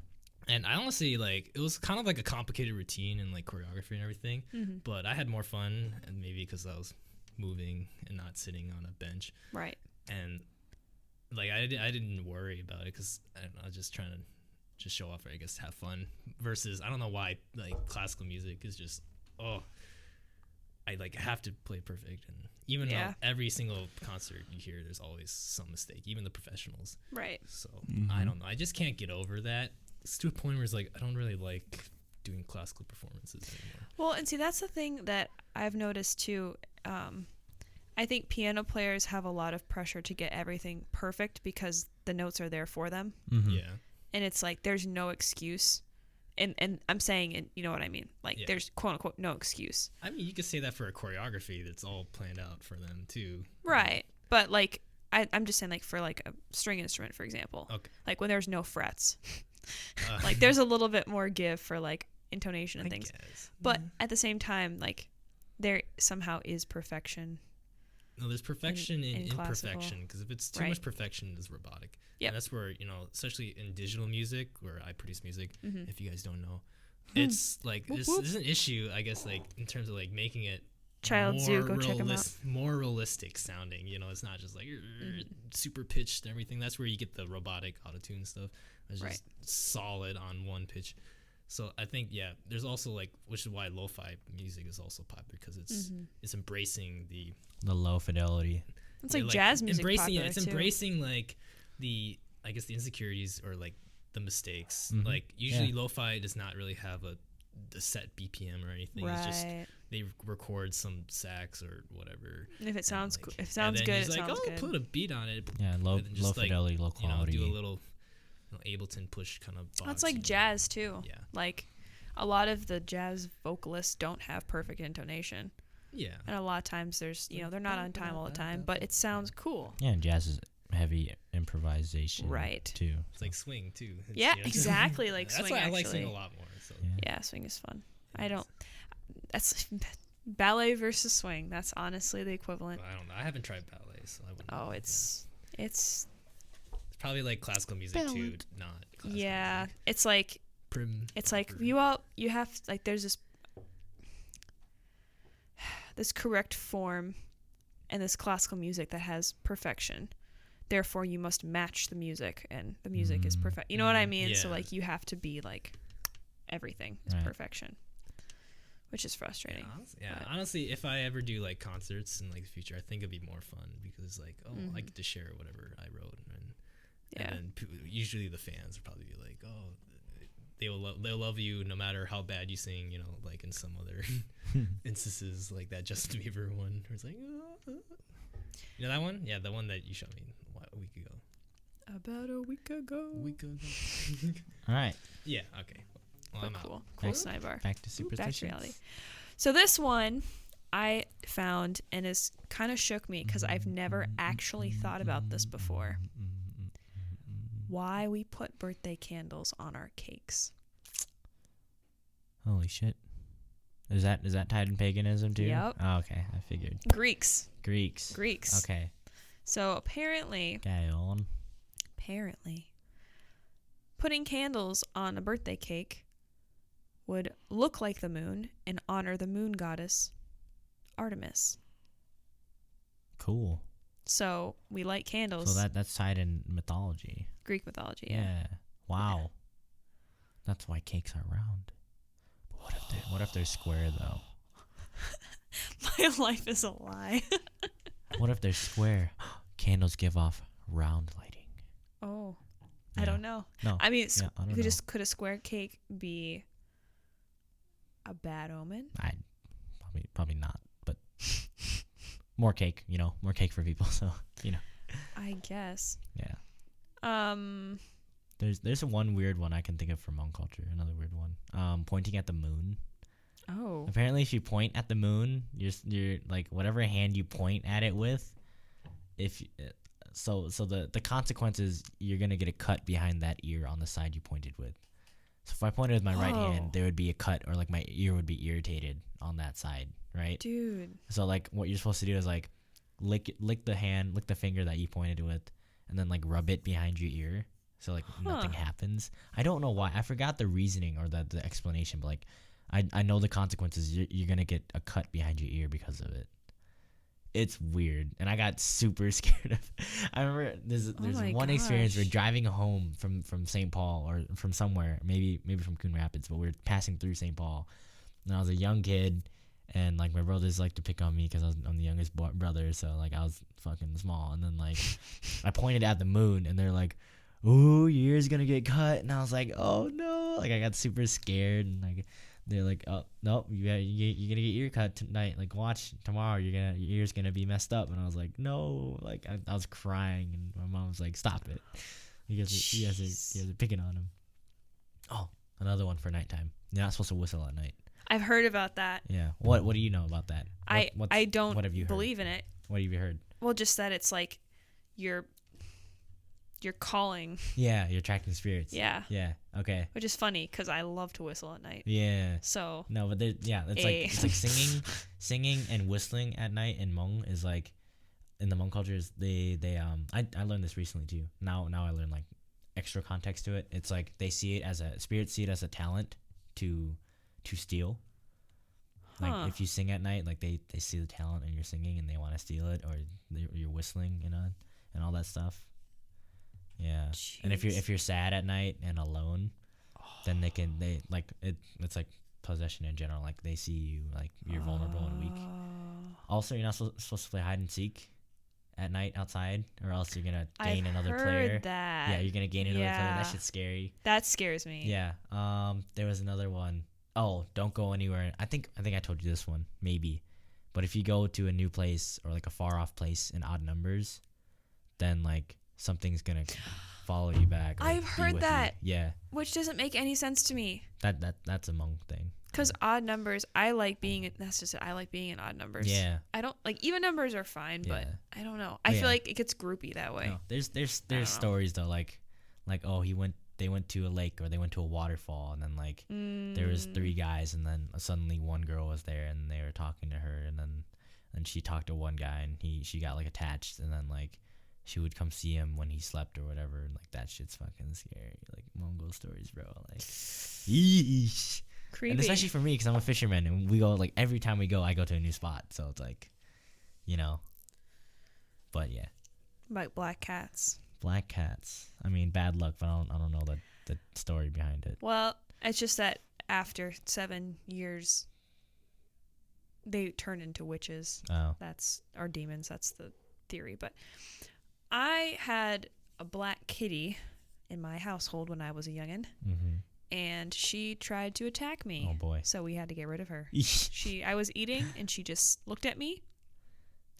[SPEAKER 3] And I honestly like it was kind of like a complicated routine and like choreography and everything.
[SPEAKER 1] Mm-hmm.
[SPEAKER 3] But I had more fun, and maybe because I was moving and not sitting on a bench.
[SPEAKER 1] Right.
[SPEAKER 3] And like I didn't worry about it because I was just trying to just show off or I guess have fun. Versus I don't know why like classical music is just I like have to play perfect, and even though every single concert you hear there's always some mistake, even the professionals.
[SPEAKER 1] Right.
[SPEAKER 3] So I don't know. I just can't get over that. It's to a point where it's like I don't really like doing classical performances anymore.
[SPEAKER 1] Well, and see, that's the thing that I've noticed too. I think piano players have a lot of pressure to get everything perfect because the notes are there for them.
[SPEAKER 2] Mm-hmm.
[SPEAKER 3] Yeah.
[SPEAKER 1] And it's like there's no excuse. And I'm saying, and you know what I mean? Like there's quote unquote no excuse.
[SPEAKER 3] I mean, you could say that for a choreography that's all planned out for them too.
[SPEAKER 1] Right. But like I'm just saying like for like a string instrument, for example.
[SPEAKER 3] Okay.
[SPEAKER 1] Like when there's no frets. Like there's a little bit more give for like intonation and things.
[SPEAKER 3] Guess.
[SPEAKER 1] But at the same time, like there somehow is perfection.
[SPEAKER 3] No, there's perfection in imperfection, because if it's too
[SPEAKER 1] Right.
[SPEAKER 3] much perfection, it's robotic.
[SPEAKER 1] Yep.
[SPEAKER 3] And that's where, especially in digital music, where I produce music,
[SPEAKER 1] Mm-hmm.
[SPEAKER 3] if you guys don't know, it's like this is an issue, I guess, like in terms of like making it
[SPEAKER 1] Child Zoo, go check 'em out.
[SPEAKER 3] more realistic sounding. It's not just like super pitched and everything. That's where you get the robotic auto-tune stuff. It's just solid on one pitch. So I think there's also like, which is why lo-fi music is also popular, because it's embracing the
[SPEAKER 2] low fidelity.
[SPEAKER 1] It's like jazz music
[SPEAKER 3] embracing
[SPEAKER 1] popular too.
[SPEAKER 3] embracing like the insecurities or like the mistakes.
[SPEAKER 2] Mhm.
[SPEAKER 3] Like usually lo-fi does not really have a set BPM or anything.
[SPEAKER 1] Right.
[SPEAKER 3] It's just they record some sax or whatever.
[SPEAKER 1] And if it sounds
[SPEAKER 3] like,
[SPEAKER 1] if it sounds
[SPEAKER 3] and
[SPEAKER 1] good,
[SPEAKER 3] then
[SPEAKER 1] it
[SPEAKER 3] he's like,
[SPEAKER 1] sounds good.
[SPEAKER 3] put a beat on it.
[SPEAKER 2] Yeah, low
[SPEAKER 3] and then just,
[SPEAKER 2] fidelity, low quality.
[SPEAKER 3] Do a little Ableton push kind of box.
[SPEAKER 1] That's like jazz too.
[SPEAKER 3] Yeah.
[SPEAKER 1] Like a lot of the jazz vocalists don't have perfect intonation.
[SPEAKER 3] Yeah.
[SPEAKER 1] And a lot of times there's, they're not on time all the time, but it sounds cool.
[SPEAKER 2] Yeah, and jazz is heavy improvisation.
[SPEAKER 1] Right.
[SPEAKER 2] Too.
[SPEAKER 3] It's like swing too. It's,
[SPEAKER 1] Yeah, exactly like
[SPEAKER 3] that's
[SPEAKER 1] swing.
[SPEAKER 3] why I
[SPEAKER 1] actually.
[SPEAKER 3] like swing a lot more. So
[SPEAKER 1] Yeah, swing is fun. That's ballet versus swing. That's honestly the equivalent.
[SPEAKER 3] I don't know. I haven't tried ballet, so I wouldn't.
[SPEAKER 1] Oh, it's
[SPEAKER 3] It's probably like classical music too,
[SPEAKER 1] Ballet.
[SPEAKER 3] not classical
[SPEAKER 1] yeah.
[SPEAKER 3] music.
[SPEAKER 1] It's like
[SPEAKER 3] Prim.
[SPEAKER 1] it's like
[SPEAKER 3] proper.
[SPEAKER 1] you have like there's this correct form and this classical music that has perfection. Therefore, you must match the music, and the music is perfect. You know what I mean? So
[SPEAKER 3] Yeah.
[SPEAKER 1] like you have to be like everything is
[SPEAKER 2] Right.
[SPEAKER 1] perfection, which is frustrating. But-
[SPEAKER 3] Honestly, if I ever do like concerts in like the future, I think it'd be more fun because like, I get to share whatever I wrote,
[SPEAKER 1] Yeah.
[SPEAKER 3] and then usually the fans will probably be like, they'll love you no matter how bad you sing, like in some other instances like that Justin Bieber one where it's like, that one? Yeah, the one that you showed me a week ago.
[SPEAKER 1] About a week ago.
[SPEAKER 2] All right.
[SPEAKER 3] Yeah, okay. Well,
[SPEAKER 1] But
[SPEAKER 3] I'm
[SPEAKER 1] cool.
[SPEAKER 3] out.
[SPEAKER 1] Cool Snibar.
[SPEAKER 2] Back to
[SPEAKER 1] Back
[SPEAKER 2] superstitions.
[SPEAKER 1] to reality. So this one I found and is kind of shook me because I've never actually thought about this before. Why we put birthday candles on our cakes.
[SPEAKER 2] Holy shit. Is that tied in paganism too?
[SPEAKER 1] Yep.
[SPEAKER 2] Oh, okay, I figured.
[SPEAKER 1] Greeks.
[SPEAKER 2] Greeks. Okay.
[SPEAKER 1] So apparently,
[SPEAKER 2] Carry on.
[SPEAKER 1] putting candles on a birthday cake would look like the moon and honor the moon goddess Artemis.
[SPEAKER 2] Cool.
[SPEAKER 1] So we light candles.
[SPEAKER 2] So that's tied in mythology.
[SPEAKER 1] Greek mythology.
[SPEAKER 2] Yeah. Wow. That's why cakes are round. But what if they're square though?
[SPEAKER 1] My life is a lie.
[SPEAKER 2] What if they're square? Candles give off round lighting.
[SPEAKER 1] Oh,
[SPEAKER 2] Yeah.
[SPEAKER 1] I don't know.
[SPEAKER 2] No.
[SPEAKER 1] I mean,
[SPEAKER 2] Yeah, I don't know.
[SPEAKER 1] could a square cake be a bad omen?
[SPEAKER 2] I probably not, but more cake, more cake for people. So
[SPEAKER 1] I guess.
[SPEAKER 2] yeah.
[SPEAKER 1] Um.
[SPEAKER 2] There's one weird one I can think of from Hmong culture. Another weird one. Pointing at the moon.
[SPEAKER 1] Oh. Oh.
[SPEAKER 2] Apparently, if you point at the moon, you're like whatever hand you point at it with, if so the consequence is you're gonna get a cut behind that ear on the side you pointed with. So if I pointed with my right hand, there would be a cut, or like my ear would be irritated on that side, right?
[SPEAKER 1] Dude.
[SPEAKER 2] So like what you're supposed to do is like lick the finger that you pointed with, and then like rub it behind your ear, so like nothing happens. I don't know why. I forgot the reasoning or the explanation, but like I know the consequences. You're gonna get a cut behind your ear because of it. It's weird, and I got super scared of. I remember there's one experience. We're driving home from St. Paul or from somewhere, maybe from Coon Rapids, but we're passing through St. Paul, and I was a young kid, and like my brothers like to pick on me because I'm the youngest brother, so like I was fucking small, and then like I pointed at the moon, and they're like, "Ooh, your ear's gonna get cut," and I was like, "Oh no!" Like I got super scared, and like. They're like, "Oh nope, you're gonna get your ear cut tonight. Like watch tomorrow, your ear's gonna be messed up." And I was like, "No!" Like I was crying, and my mom was like, "Stop it! You guys are picking on him." Oh, another one for nighttime. You're not supposed to whistle at night.
[SPEAKER 1] I've heard about that.
[SPEAKER 2] Yeah. What do you know about that?
[SPEAKER 1] I don't
[SPEAKER 2] what have you heard?
[SPEAKER 1] believe in it.
[SPEAKER 2] What have you heard?
[SPEAKER 1] Well, just that it's like you're calling.
[SPEAKER 2] Yeah, you're attracting spirits.
[SPEAKER 1] Yeah.
[SPEAKER 2] Yeah. Okay.
[SPEAKER 1] Which is funny because I love to whistle at night.
[SPEAKER 2] Yeah.
[SPEAKER 1] So.
[SPEAKER 2] No, but it's like singing and whistling at night in Hmong is like, in the Hmong cultures I learned this recently too. Now I learn like extra context to it. It's like spirits see it as a talent to steal. Like if you sing at night, like they see the talent and you're singing and they want to steal it, or you're whistling, and all that stuff. Yeah. Jeez. And if you're sad at night and alone, then it's like possession in general. Like they see you, like you're vulnerable and weak. Also, you're not supposed to play hide and seek at night outside, or else you're gonna gain another player.
[SPEAKER 1] That.
[SPEAKER 2] Yeah, you're gonna gain another player. That shit's scary.
[SPEAKER 1] That scares me.
[SPEAKER 2] Yeah. There was another one. Oh, don't go anywhere. I think I told you this one, maybe. But if you go to a new place or like a far off place in odd numbers, then like something's gonna follow you back.
[SPEAKER 1] I've heard that.
[SPEAKER 2] You. Yeah.
[SPEAKER 1] Which doesn't make any sense to me.
[SPEAKER 2] That's a Hmong thing.
[SPEAKER 1] Because odd numbers, I like being in odd numbers.
[SPEAKER 2] Yeah.
[SPEAKER 1] I don't like even numbers are fine, but I don't know. I feel like it gets groupy that way.
[SPEAKER 2] No, there's stories though, like oh they went to a lake or they went to a waterfall, and then like there was 3 guys, and then suddenly one girl was there and they were talking to her, and then she talked to one guy and she got like attached, and then like she would come see him when he slept or whatever, and like that shit's fucking scary. Like Mongol stories, bro. Like, yeesh.
[SPEAKER 1] Creepy.
[SPEAKER 2] And especially for me, because I'm a fisherman, and we go like every time we go, I go to a new spot, so it's like, But yeah.
[SPEAKER 1] Like black cats.
[SPEAKER 2] Black cats. I mean, bad luck, but I don't know the story behind it.
[SPEAKER 1] Well, it's just that after 7 years, they turn into witches.
[SPEAKER 2] Oh.
[SPEAKER 1] Or demons. That's the theory. But I had a black kitty in my household when I was a youngin', and she tried to attack me.
[SPEAKER 2] Oh boy!
[SPEAKER 1] So we had to get rid of her. I was eating, and she just looked at me,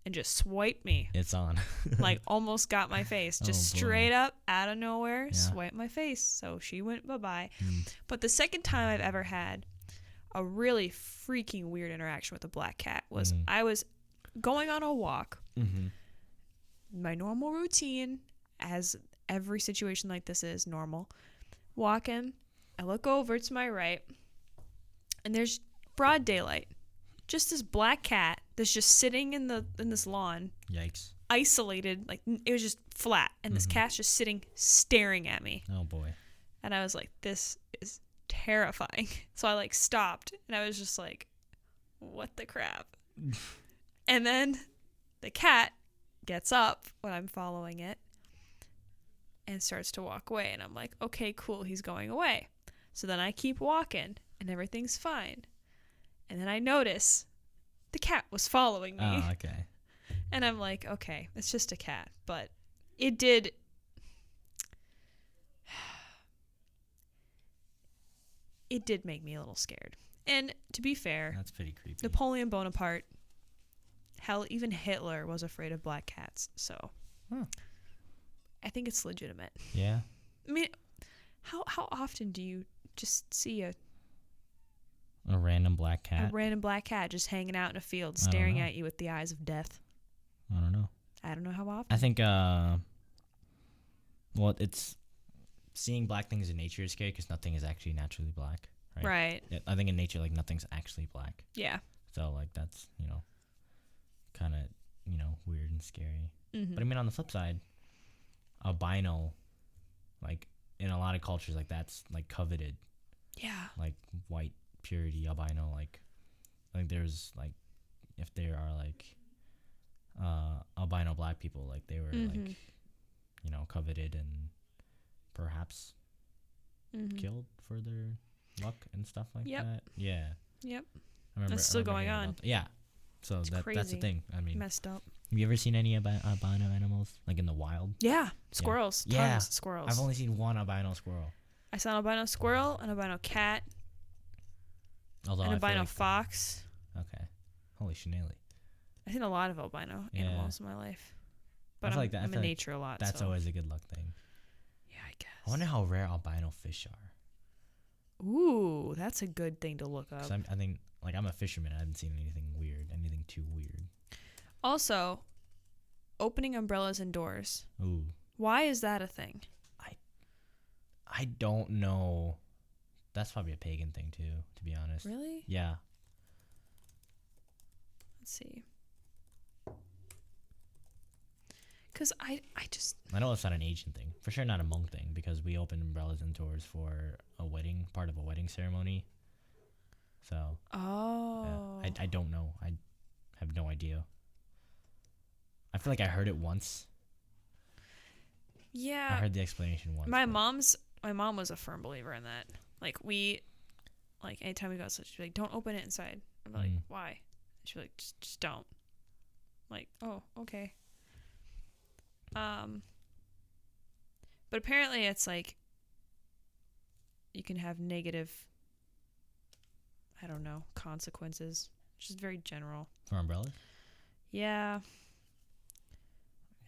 [SPEAKER 1] and just swiped me.
[SPEAKER 2] It's on.
[SPEAKER 1] Like almost got my face, just straight up out of nowhere, swiped my face. So she went bye-bye. But the second time I've ever had a really freaking weird interaction with a black cat was I was going on a walk. My normal routine, as every situation like this is normal, walking, I look over to my right, and there's broad daylight, just this black cat that's just sitting in this lawn.
[SPEAKER 2] Yikes.
[SPEAKER 1] Isolated, like it was just flat, and this cat's just sitting staring at me.
[SPEAKER 2] Oh boy.
[SPEAKER 1] And I was like, this is terrifying. So I like stopped, and I was just like, what the crap? And then the cat gets up when I'm following it and starts to walk away, and I'm like, okay, cool, he's going away. So then I keep walking and everything's fine, and then I notice the cat was following me.
[SPEAKER 2] Oh, okay.
[SPEAKER 1] And I'm like, okay, it's just a cat. But it did make me a little scared. And to be fair,
[SPEAKER 2] that's pretty creepy.
[SPEAKER 1] Napoleon Bonaparte, hell, even Hitler was afraid of black cats. So I think it's legitimate.
[SPEAKER 2] Yeah.
[SPEAKER 1] I mean, how often do you just see a
[SPEAKER 2] A random black cat?
[SPEAKER 1] A random black cat just hanging out in a field,
[SPEAKER 2] I don't
[SPEAKER 1] staring
[SPEAKER 2] know.
[SPEAKER 1] at you with the eyes of death.
[SPEAKER 2] I don't know.
[SPEAKER 1] I don't know how often.
[SPEAKER 2] I think, it's seeing black things in nature is scary because nothing is actually naturally black.
[SPEAKER 1] Right.
[SPEAKER 2] Yeah, I think in nature, like, nothing's actually black.
[SPEAKER 1] Yeah.
[SPEAKER 2] So, like, that's, kind of, weird and scary.
[SPEAKER 1] Mm-hmm.
[SPEAKER 2] But I mean, on the flip side, albino, like, in a lot of cultures, like, that's, like, coveted.
[SPEAKER 1] Yeah.
[SPEAKER 2] Like, white purity albino, like there's, like, if there are, like, albino black people, like, they were,
[SPEAKER 1] Mm-hmm.
[SPEAKER 2] like, coveted and perhaps
[SPEAKER 1] Mm-hmm.
[SPEAKER 2] killed for their luck and stuff like
[SPEAKER 1] Yep.
[SPEAKER 2] that. Yeah.
[SPEAKER 1] Yep.
[SPEAKER 2] I
[SPEAKER 1] That's still
[SPEAKER 2] remember
[SPEAKER 1] going
[SPEAKER 2] hearing
[SPEAKER 1] on.
[SPEAKER 2] about that. Yeah. So that's the
[SPEAKER 1] crazy.
[SPEAKER 2] thing. I mean,
[SPEAKER 1] Messed up.
[SPEAKER 2] have you ever seen any albino animals, like, in the wild?
[SPEAKER 1] Yeah. Squirrels.
[SPEAKER 2] Yeah.
[SPEAKER 1] Tons of squirrels.
[SPEAKER 2] I've only seen one albino squirrel.
[SPEAKER 1] I saw an albino squirrel, an albino cat,
[SPEAKER 2] Although
[SPEAKER 1] an
[SPEAKER 2] I feel
[SPEAKER 1] albino
[SPEAKER 2] like,
[SPEAKER 1] fox.
[SPEAKER 2] okay. Holy shenanigans.
[SPEAKER 1] I've seen a lot of albino
[SPEAKER 2] Yeah.
[SPEAKER 1] animals in my life. But
[SPEAKER 2] feel like that- I
[SPEAKER 1] I'm
[SPEAKER 2] feel
[SPEAKER 1] in
[SPEAKER 2] like
[SPEAKER 1] nature a lot.
[SPEAKER 2] That's
[SPEAKER 1] so.
[SPEAKER 2] always a good luck thing.
[SPEAKER 1] Yeah, I guess.
[SPEAKER 2] I wonder how rare albino fish are.
[SPEAKER 1] Ooh, that's a good thing to look up.
[SPEAKER 2] 'Cause I think, like, I'm a fisherman. I haven't seen anything weird, anything too weird.
[SPEAKER 1] Also, opening umbrellas indoors.
[SPEAKER 2] Ooh.
[SPEAKER 1] Why is that a thing?
[SPEAKER 2] I don't know. That's probably a pagan thing, too, to be honest.
[SPEAKER 1] Really?
[SPEAKER 2] Yeah.
[SPEAKER 1] Let's see. Because I just...
[SPEAKER 2] I know it's not an Asian thing. For sure not a monk thing, because we open umbrellas indoors for a wedding, part of a wedding ceremony. So,
[SPEAKER 1] Oh.
[SPEAKER 2] yeah. I don't know. I have no idea. I feel like I heard it once.
[SPEAKER 1] Yeah.
[SPEAKER 2] I heard the explanation once.
[SPEAKER 1] My
[SPEAKER 2] but-
[SPEAKER 1] mom was a firm believer in that. Like, anytime we go outside, she'd be like, don't open it inside. I'm like, why? She'd be like, just don't. I'm like, oh, okay. But apparently it's like, you can have negative, I don't know, consequences. Which is very general.
[SPEAKER 2] For umbrellas?
[SPEAKER 1] Yeah.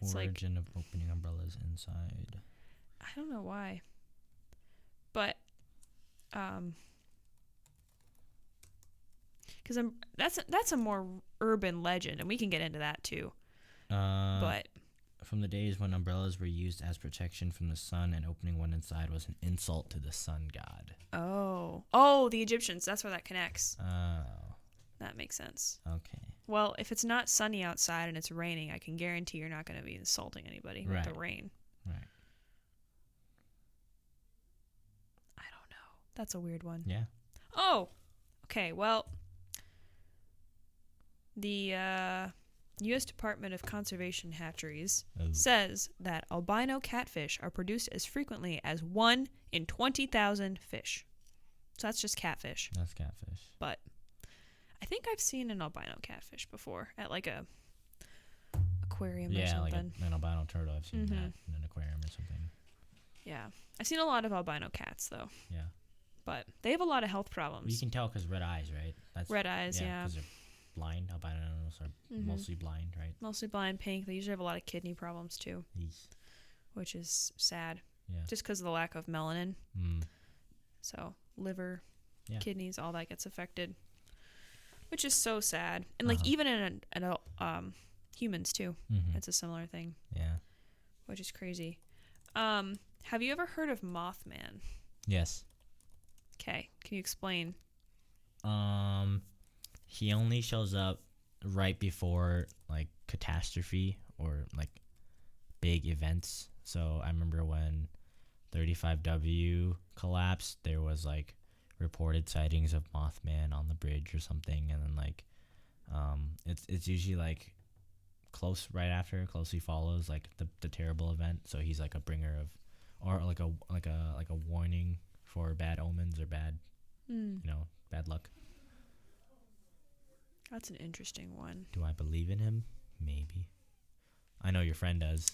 [SPEAKER 1] It's like,
[SPEAKER 2] Origin of opening umbrellas inside.
[SPEAKER 1] I don't know why. But, because that's a more urban legend, and we can get into that too. But
[SPEAKER 2] From the days when umbrellas were used as protection from the sun, and opening one inside was an insult to the sun god.
[SPEAKER 1] oh, the Egyptians. That's where that connects.
[SPEAKER 2] Oh,
[SPEAKER 1] That makes sense.
[SPEAKER 2] okay.
[SPEAKER 1] Well, if it's not sunny outside and it's raining, I can guarantee you're not going to be insulting anybody with the rain.
[SPEAKER 2] Right.
[SPEAKER 1] I don't know. That's a weird one.
[SPEAKER 2] Yeah.
[SPEAKER 1] Oh, okay. Well, the U.S. Department of Conservation Hatcheries says that albino catfish are produced as frequently as 1 in 20,000 fish. So that's just catfish.
[SPEAKER 2] That's catfish.
[SPEAKER 1] But I think I've seen an albino catfish before at like a aquarium or
[SPEAKER 2] Yeah, like
[SPEAKER 1] something.
[SPEAKER 2] an albino turtle. I've seen that in an aquarium or something.
[SPEAKER 1] Yeah. I've seen a lot of albino cats, though.
[SPEAKER 2] Yeah.
[SPEAKER 1] But they have a lot of health problems.
[SPEAKER 2] Well, you can tell because red eyes, right? That's
[SPEAKER 1] Red eyes, yeah.
[SPEAKER 2] Because they're blind. Albino animals are mostly blind, right?
[SPEAKER 1] Mostly blind, pink. They usually have a lot of kidney problems, too,
[SPEAKER 2] Yeesh.
[SPEAKER 1] which is sad.
[SPEAKER 2] Yeah.
[SPEAKER 1] Just because of the lack of melanin.
[SPEAKER 2] Mm.
[SPEAKER 1] So liver,
[SPEAKER 2] Yeah.
[SPEAKER 1] kidneys, all that gets affected, which is so sad. And like even in adult humans too, it's a similar thing.
[SPEAKER 2] Yeah.
[SPEAKER 1] Which is crazy. Have you ever heard of Mothman?
[SPEAKER 2] Yes.
[SPEAKER 1] Okay, can you explain?
[SPEAKER 2] He only shows up right before like catastrophe or like big events. So I remember when 35W collapsed, there was like reported sightings of Mothman on the bridge or something, and then like it's usually like closely follows like the terrible event. So he's like a bringer of, or like a warning for bad omens or bad bad luck.
[SPEAKER 1] That's an interesting one.
[SPEAKER 2] Do I believe in him? Maybe. I know your friend does.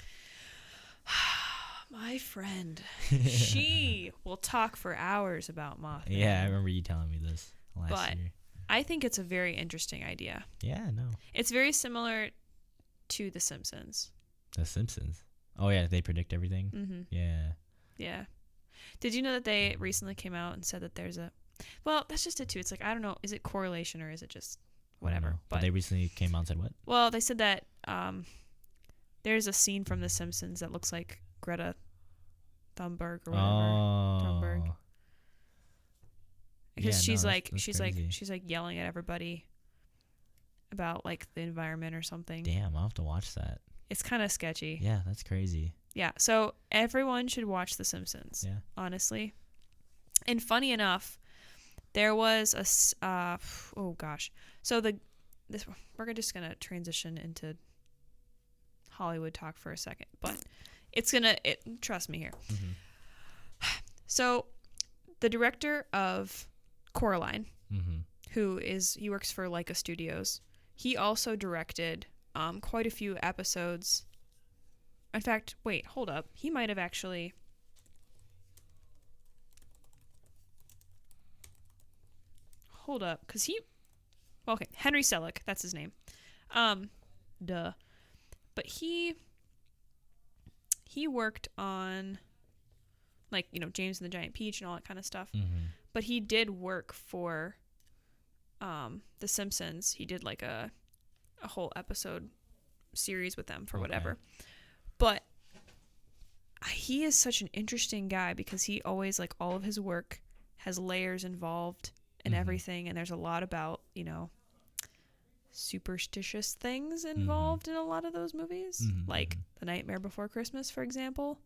[SPEAKER 1] My friend, she will talk for hours about Mothman.
[SPEAKER 2] Yeah, I remember you telling me this last year.
[SPEAKER 1] I think it's a very interesting idea.
[SPEAKER 2] Yeah, no.
[SPEAKER 1] It's very similar to The Simpsons.
[SPEAKER 2] The Simpsons. Oh yeah, they predict everything.
[SPEAKER 1] Mm-hmm.
[SPEAKER 2] Yeah.
[SPEAKER 1] Yeah. Did you know that they recently came out and said that there's a Well, that's just it too. It's like, I don't know, is it correlation or is it just
[SPEAKER 2] I don't
[SPEAKER 1] whatever?
[SPEAKER 2] know. But they recently came out and said what?
[SPEAKER 1] Well, they said that there's a scene from The Simpsons that looks like Greta Thunberg or whatever. Thunberg. Because she's like yelling at everybody about like the environment or something.
[SPEAKER 2] Damn, I'll have to watch that.
[SPEAKER 1] It's kind of sketchy.
[SPEAKER 2] Yeah, that's crazy.
[SPEAKER 1] Yeah, so everyone should watch The Simpsons.
[SPEAKER 2] Yeah.
[SPEAKER 1] Honestly. And funny enough, there was a So we're just gonna transition into Hollywood talk for a second, but trust me here.
[SPEAKER 2] Mm-hmm.
[SPEAKER 1] So the director of Coraline,
[SPEAKER 2] Mm-hmm.
[SPEAKER 1] he works for Leica Studios. He also directed quite a few episodes. In fact, wait, hold up. He might have actually. Hold up, because Henry Selick, that's his name. Duh. But he worked on, like, James and the Giant Peach and all that kind of stuff.
[SPEAKER 2] Mm-hmm.
[SPEAKER 1] But he did work for The Simpsons. He did like a whole episode series with them for whatever. But he is such an interesting guy because he always, like, all of his work has layers involved and everything, and there's a lot about, superstitious things involved in a lot of those movies. Like The Nightmare Before Christmas, for example.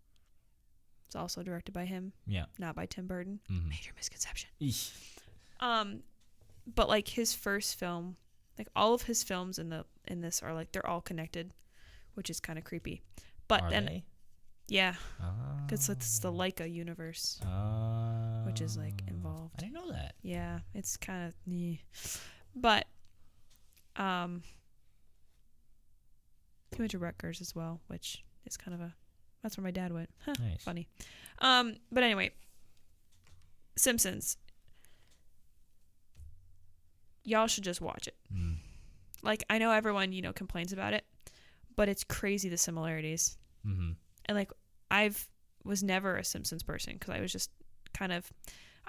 [SPEAKER 1] It's also directed by him. Yeah. Not by Tim Burton. Major misconception. Eesh. But like his first film, like all of his films in this are like, they're all connected, which is kind of creepy. But
[SPEAKER 2] are
[SPEAKER 1] then
[SPEAKER 2] they?
[SPEAKER 1] Yeah. Because it's the Leica universe. Which is like involved.
[SPEAKER 2] I didn't know that.
[SPEAKER 1] Yeah, it's kind of but he went to Rutgers as well, which is kind of that's where my dad went. Huh, nice. Funny. But anyway, Simpsons. Y'all should just watch it. Like, I know everyone, complains about it, but it's crazy the similarities. And like, was never a Simpsons person because I was just I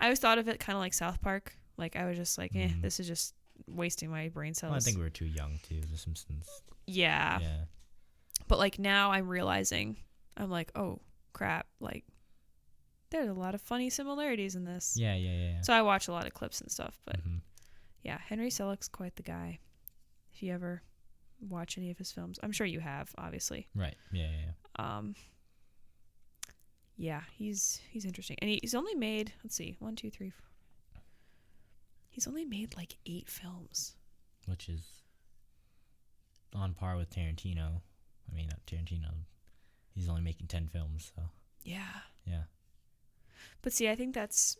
[SPEAKER 1] always thought of it kind of like South Park. Like, I was just like, this is just wasting my brain cells.
[SPEAKER 2] Well, I think we were too young too, The Simpsons.
[SPEAKER 1] Yeah. But like now I'm realizing, I'm like, oh crap, like there's a lot of funny similarities in this. Yeah. So I watch a lot of clips and stuff, but yeah, Henry Selick's quite the guy. If you ever watch any of his films, I'm sure you have, obviously.
[SPEAKER 2] Right. Yeah.
[SPEAKER 1] Yeah, he's interesting, and he's only made, let's see, 1, 2, 3, 4. He's only made like 8 films,
[SPEAKER 2] which is on par with Tarantino. I mean, not Tarantino. He's only making 10 films, so. Yeah.
[SPEAKER 1] But see, I think that's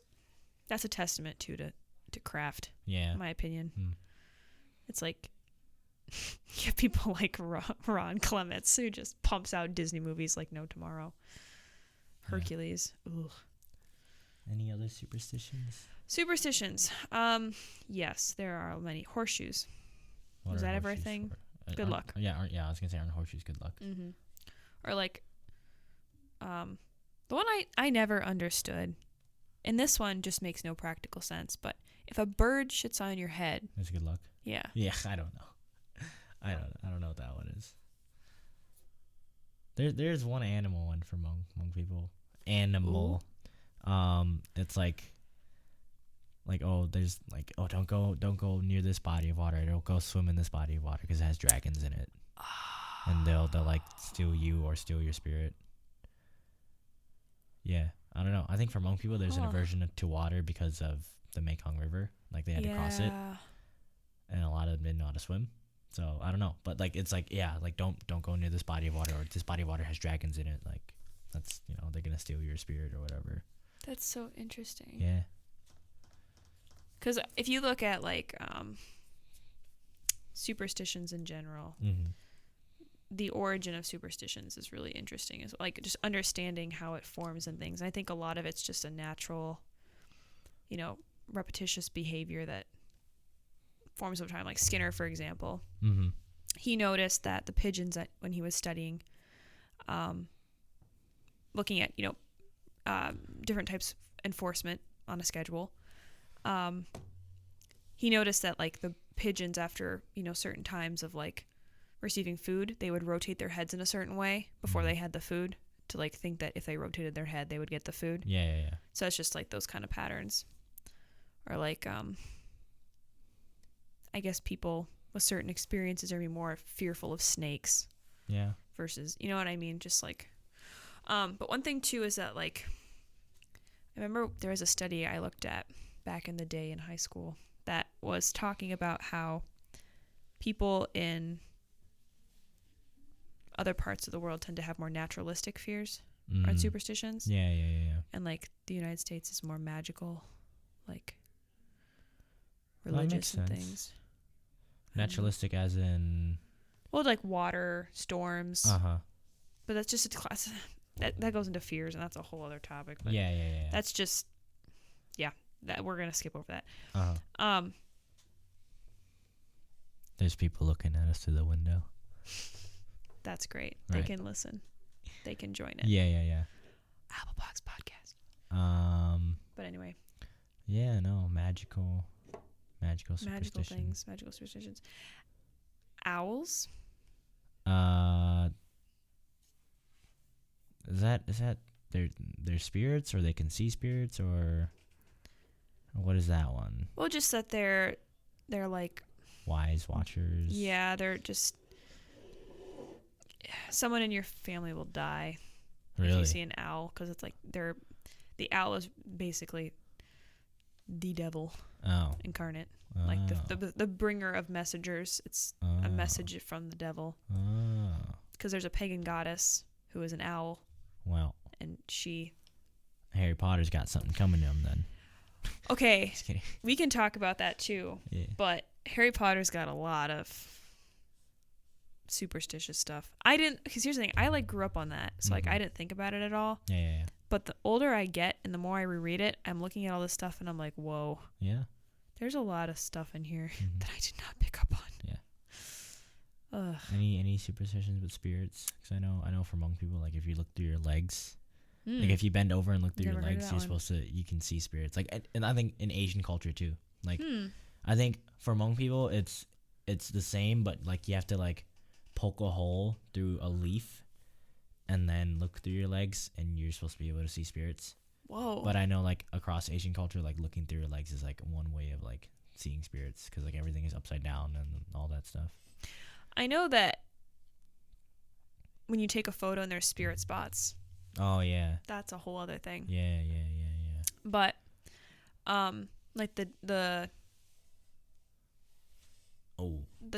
[SPEAKER 1] a testament to craft. Yeah. In my opinion. It's like you have people like Ron Clements who just pumps out Disney movies like no tomorrow. Hercules. Yeah. Ugh.
[SPEAKER 2] Any other superstitions?
[SPEAKER 1] Yes, there are many. Horseshoes.
[SPEAKER 2] What
[SPEAKER 1] was that ever a thing? Good luck.
[SPEAKER 2] Yeah, I was gonna say aren't horseshoes good luck?
[SPEAKER 1] Or like, the one I never understood, and this one just makes no practical sense. But if a bird shits on your head,
[SPEAKER 2] it's good luck.
[SPEAKER 1] Yeah.
[SPEAKER 2] Yeah, I don't know. I don't know what that one is. There's one animal one for Hmong people. Animal. Ooh. It's like there's like don't go near this body of water. Don't go swim in this body of water because it has dragons in it. And they'll like steal you or steal your spirit. Yeah, I don't know. I think for Hmong people there's an aversion to water because of the Mekong River. Like they had to cross it, and a lot of them didn't know how to swim. So I don't know, but like it's like like don't go near this body of water, or this body of water has dragons in it. Like that's they're gonna steal your spirit or whatever.
[SPEAKER 1] That's so interesting.
[SPEAKER 2] Yeah.
[SPEAKER 1] Because if you look at like superstitions in general, the origin of superstitions is really interesting. Is like just understanding how it forms and things. And I think a lot of it's just a natural, repetitious behavior that forms over time. Like Skinner, for example, he noticed that the pigeons when he was studying, looking at different types of enforcement on a schedule, he noticed that like the pigeons, after certain times of like receiving food, they would rotate their heads in a certain way before they had the food, to like think that if they rotated their head they would get the food.
[SPEAKER 2] Yeah.
[SPEAKER 1] So it's just like those kind of patterns. Or like I guess people with certain experiences are be more fearful of snakes.
[SPEAKER 2] Yeah.
[SPEAKER 1] Versus, you know what I mean? Just like but one thing too is that like I remember there was a study I looked at back in the day in high school that was talking about how people in other parts of the world tend to have more naturalistic fears or superstitions.
[SPEAKER 2] Yeah.
[SPEAKER 1] And like the United States is more magical, like
[SPEAKER 2] Well, that
[SPEAKER 1] religious
[SPEAKER 2] makes
[SPEAKER 1] and
[SPEAKER 2] sense.
[SPEAKER 1] things.
[SPEAKER 2] Naturalistic as in...
[SPEAKER 1] Well, like water, storms.
[SPEAKER 2] Uh-huh.
[SPEAKER 1] But that's just a class. That goes into fears, and that's a whole other topic. But
[SPEAKER 2] Yeah.
[SPEAKER 1] that's just, that we're going to skip over that.
[SPEAKER 2] Uh-huh. There's people looking at us through the window.
[SPEAKER 1] That's great.
[SPEAKER 2] Right.
[SPEAKER 1] They can listen. They can join it.
[SPEAKER 2] Yeah.
[SPEAKER 1] Applebox podcast. But anyway.
[SPEAKER 2] Yeah, no, magical superstition.
[SPEAKER 1] Magical things, magical superstitions. Owls.
[SPEAKER 2] Is that their spirits, or they can see spirits, or what is that one?
[SPEAKER 1] Well, just that they're like
[SPEAKER 2] Wise watchers.
[SPEAKER 1] Yeah, they're just someone in your family will die if
[SPEAKER 2] Really?
[SPEAKER 1] you see an owl, because it's like the owl is basically the devil incarnate, like the bringer of messengers. It's a message from the devil, because there's a pagan goddess who is an owl.
[SPEAKER 2] Well,
[SPEAKER 1] and
[SPEAKER 2] Harry Potter's got something coming to him then.
[SPEAKER 1] Okay,
[SPEAKER 2] Just kidding.
[SPEAKER 1] we can talk about that too.
[SPEAKER 2] Yeah.
[SPEAKER 1] But Harry Potter's got a lot of superstitious stuff. Because here's the thing, I like grew up on that, so like I didn't think about it at all.
[SPEAKER 2] Yeah.
[SPEAKER 1] But the older I get and the more I reread it, I'm looking at all this stuff and I'm like, whoa,
[SPEAKER 2] Yeah.
[SPEAKER 1] there's a lot of stuff in here that I did not pick up on.
[SPEAKER 2] Yeah.
[SPEAKER 1] Ugh.
[SPEAKER 2] Any superstitions with spirits? Because I know for monk people, like if you look through your legs, like if you bend over and look through
[SPEAKER 1] Never
[SPEAKER 2] your
[SPEAKER 1] heard of
[SPEAKER 2] legs,
[SPEAKER 1] that
[SPEAKER 2] you're
[SPEAKER 1] one.
[SPEAKER 2] supposed to, you can see spirits. Like, and I think in Asian culture too. Like, I think for monk people, it's the same, but like you have to like poke a hole through a leaf and then look through your legs, and you're supposed to be able to see spirits.
[SPEAKER 1] Whoa.
[SPEAKER 2] But I know like across Asian culture, like looking through your legs is like one way of like seeing spirits, because like everything is upside down and all that stuff.
[SPEAKER 1] I know that when you take a photo and there's spirit spots,
[SPEAKER 2] Oh yeah.
[SPEAKER 1] that's a whole other thing.
[SPEAKER 2] Yeah.
[SPEAKER 1] But like the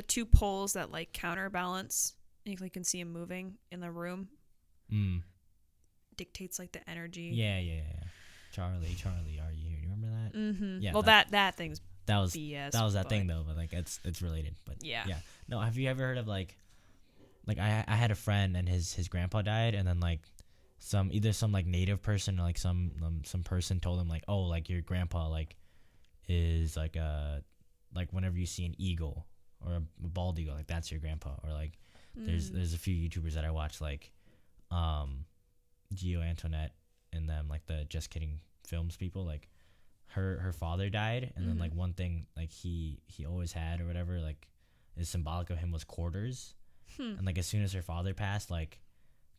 [SPEAKER 1] two poles that like counterbalance, and you can see them moving in the room, dictates like the energy.
[SPEAKER 2] Yeah. Charlie, are you here? Do you remember that?
[SPEAKER 1] Mm-hmm.
[SPEAKER 2] Yeah.
[SPEAKER 1] Well, that thing's
[SPEAKER 2] that was
[SPEAKER 1] BS.
[SPEAKER 2] that was that
[SPEAKER 1] but
[SPEAKER 2] thing though, but like it's related. But
[SPEAKER 1] Yeah.
[SPEAKER 2] No, have you ever heard of like I had a friend, and his grandpa died, and then like some like native person, or like some person told him like, oh, like your grandpa like is like whenever you see an eagle or a bald eagle, like that's your grandpa. Or like there's a few YouTubers that I watch, like Gio Antoinette and them, like the Just Kidding Films people, like her father died, and then like one thing like he always had or whatever, like is symbolic of him, was quarters. And like as soon as her father passed, like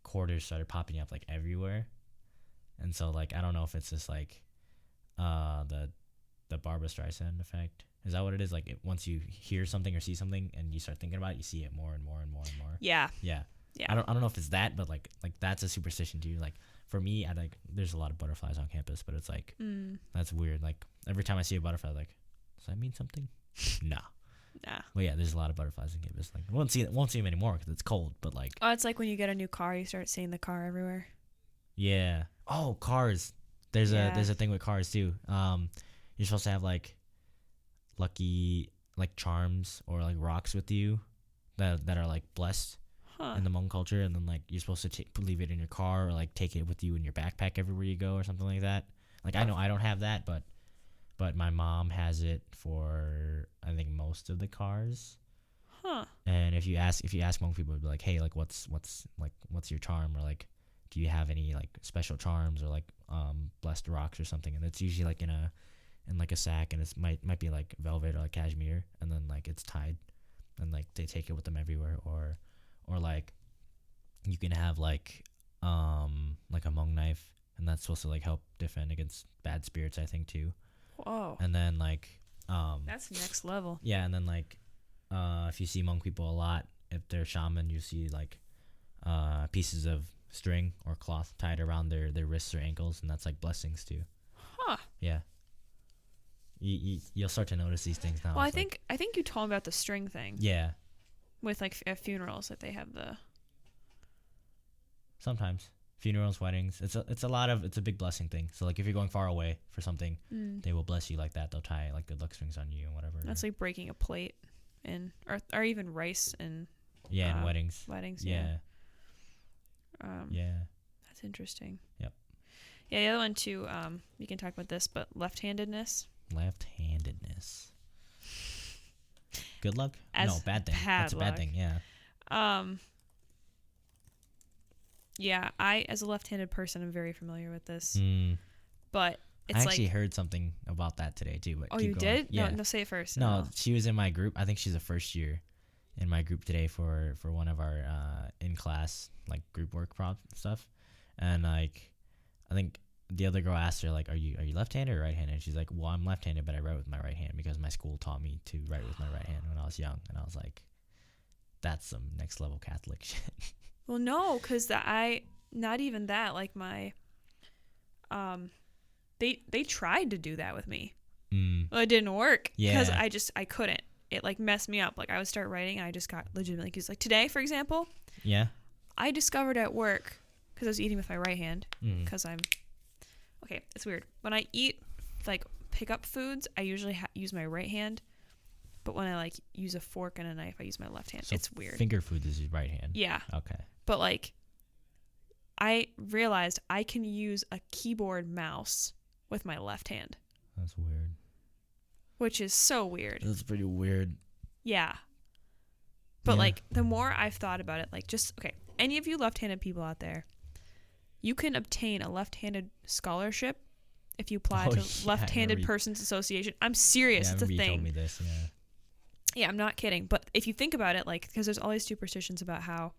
[SPEAKER 2] quarters started popping up like everywhere. And so like I don't know if it's just like the Barbra Streisand effect. Is that what it is? Like once you hear something or see something and you start thinking about it, you see it more and more and more and more.
[SPEAKER 1] Yeah.
[SPEAKER 2] I don't know if it's that, but like that's a superstition too. Like for me, I like there's a lot of butterflies on campus, but it's like that's weird. Like every time I see a butterfly, like, does that mean something? Nah. Well, yeah, there's a lot of butterflies on campus. Like won't see them anymore because it's cold. But like,
[SPEAKER 1] Oh, it's like when you get a new car, you start seeing the car everywhere.
[SPEAKER 2] yeah. Oh, cars. There's a thing with cars too. You're supposed to have like lucky like charms or like rocks with you that are like blessed in the Hmong culture, and then like you're supposed to leave it in your car, or like take it with you in your backpack everywhere you go or something like that. Like I know I don't have that, but my mom has it for I think most of the cars. And if you ask Hmong people, it'd be like, hey, like what's your charm, or like do you have any like special charms or like blessed rocks or something? And it's usually like in in like a sack, and it's might be like velvet or like cashmere, and then like it's tied, and like they take it with them everywhere. Or like you can have like a monk knife, and that's supposed to like help defend against bad spirits, I think, too.
[SPEAKER 1] Whoa.
[SPEAKER 2] And then like
[SPEAKER 1] That's next level.
[SPEAKER 2] yeah, and then like if you see monk people a lot, if they're shaman, you see like pieces of string or cloth tied around their wrists or ankles, and that's like blessings too.
[SPEAKER 1] Huh.
[SPEAKER 2] Yeah. You'll start to notice these things now.
[SPEAKER 1] Well, I think you told me about the string thing.
[SPEAKER 2] Yeah.
[SPEAKER 1] With like at funerals that they have the.
[SPEAKER 2] Sometimes funerals, weddings. It's a big blessing thing. So like if you're going far away for something, they will bless you like that. They'll tie like good luck strings on you and whatever.
[SPEAKER 1] That's like breaking a plate, or even rice and.
[SPEAKER 2] Yeah, in weddings.
[SPEAKER 1] Weddings.
[SPEAKER 2] Yeah. Yeah.
[SPEAKER 1] That's interesting.
[SPEAKER 2] Yep.
[SPEAKER 1] Yeah, the other one too. You can talk about this, but left-handedness.
[SPEAKER 2] Left-handedness. Good luck?
[SPEAKER 1] As
[SPEAKER 2] no, bad thing. That's a bad
[SPEAKER 1] luck.
[SPEAKER 2] thing. Yeah.
[SPEAKER 1] Yeah, I as a left-handed person, I'm very familiar with this. But it's
[SPEAKER 2] I actually heard something about that today too. But
[SPEAKER 1] oh,
[SPEAKER 2] keep
[SPEAKER 1] you
[SPEAKER 2] going.
[SPEAKER 1] did?
[SPEAKER 2] Yeah.
[SPEAKER 1] No, say it first.
[SPEAKER 2] No, she was in my group. I think she's a first year in my group today for one of our in class like group work prop stuff, and like I think the other girl asked her like, are you left-handed or right-handed? And she's like, well, I'm left-handed, but I write with my right hand because my school taught me to write with my right hand when I was young. And I was like, that's some next level Catholic shit.
[SPEAKER 1] Well, no, because not even that. Like my, they tried to do that with me. Well, it didn't work because I couldn't. It like messed me up. Like I would start writing, and I just got legitimately confused. Like today, for example.
[SPEAKER 2] Yeah.
[SPEAKER 1] I discovered at work because I was eating with my right hand because I'm. Okay, it's weird. When I eat, like, pick up foods, I usually use my right hand. But when I, like, use a fork and a knife, I use my left hand. So it's weird.
[SPEAKER 2] Finger foods is your right hand.
[SPEAKER 1] Yeah.
[SPEAKER 2] Okay.
[SPEAKER 1] But, like, I realized I can use a keyboard mouse with my left hand.
[SPEAKER 2] That's weird.
[SPEAKER 1] Which is so weird.
[SPEAKER 2] That's pretty weird.
[SPEAKER 1] Yeah. But, like, the more I've thought about it, like, just, okay, any of you left-handed people out there, you can obtain a left-handed scholarship if you apply to Left-Handed Persons Association. I'm serious. It's a thing. You told me this, yeah. Yeah, I'm not kidding. But if you think about it, like, because there's all these superstitions about how,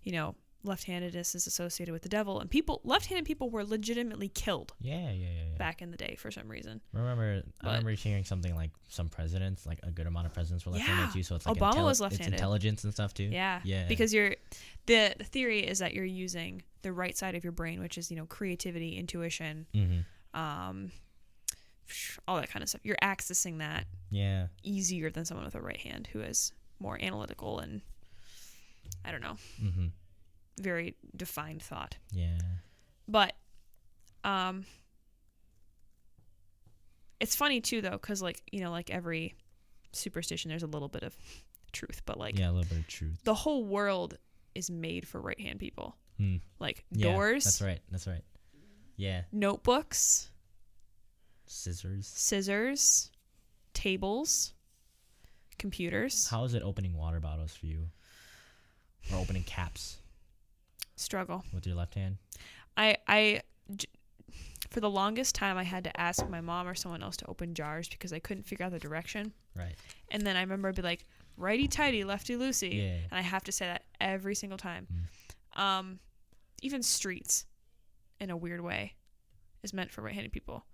[SPEAKER 1] you know, left-handedness is associated with the devil, and left-handed people were legitimately killed.
[SPEAKER 2] Yeah.
[SPEAKER 1] Back in the day for some reason.
[SPEAKER 2] I remember hearing something like some presidents, like a good amount of presidents were left-handed too. So it's like
[SPEAKER 1] Obama was left-handed.
[SPEAKER 2] It's intelligence and stuff too.
[SPEAKER 1] Yeah. Because the theory is that you're using the right side of your brain, which is, you know, creativity, intuition, all that kind of stuff. You're accessing that easier than someone with a right hand who is more analytical and, I don't know, very defined thought. Yeah. But it's funny too, though, because, like, you know, like every superstition, there's a little bit of truth, but like
[SPEAKER 2] a little bit of truth.
[SPEAKER 1] The whole world is made for right-hand people. Like doors.
[SPEAKER 2] That's right. Yeah.
[SPEAKER 1] Notebooks.
[SPEAKER 2] Scissors.
[SPEAKER 1] Tables. Computers.
[SPEAKER 2] How is it opening water bottles for you? Or opening caps?
[SPEAKER 1] Struggle.
[SPEAKER 2] With your left hand?
[SPEAKER 1] For the longest time, I had to ask my mom or someone else to open jars because I couldn't figure out the direction. Right. And then I remember I'd be like, righty-tighty, lefty-loosey. Yeah. And I have to say that every single time. Even streets, in a weird way, is meant for right-handed people.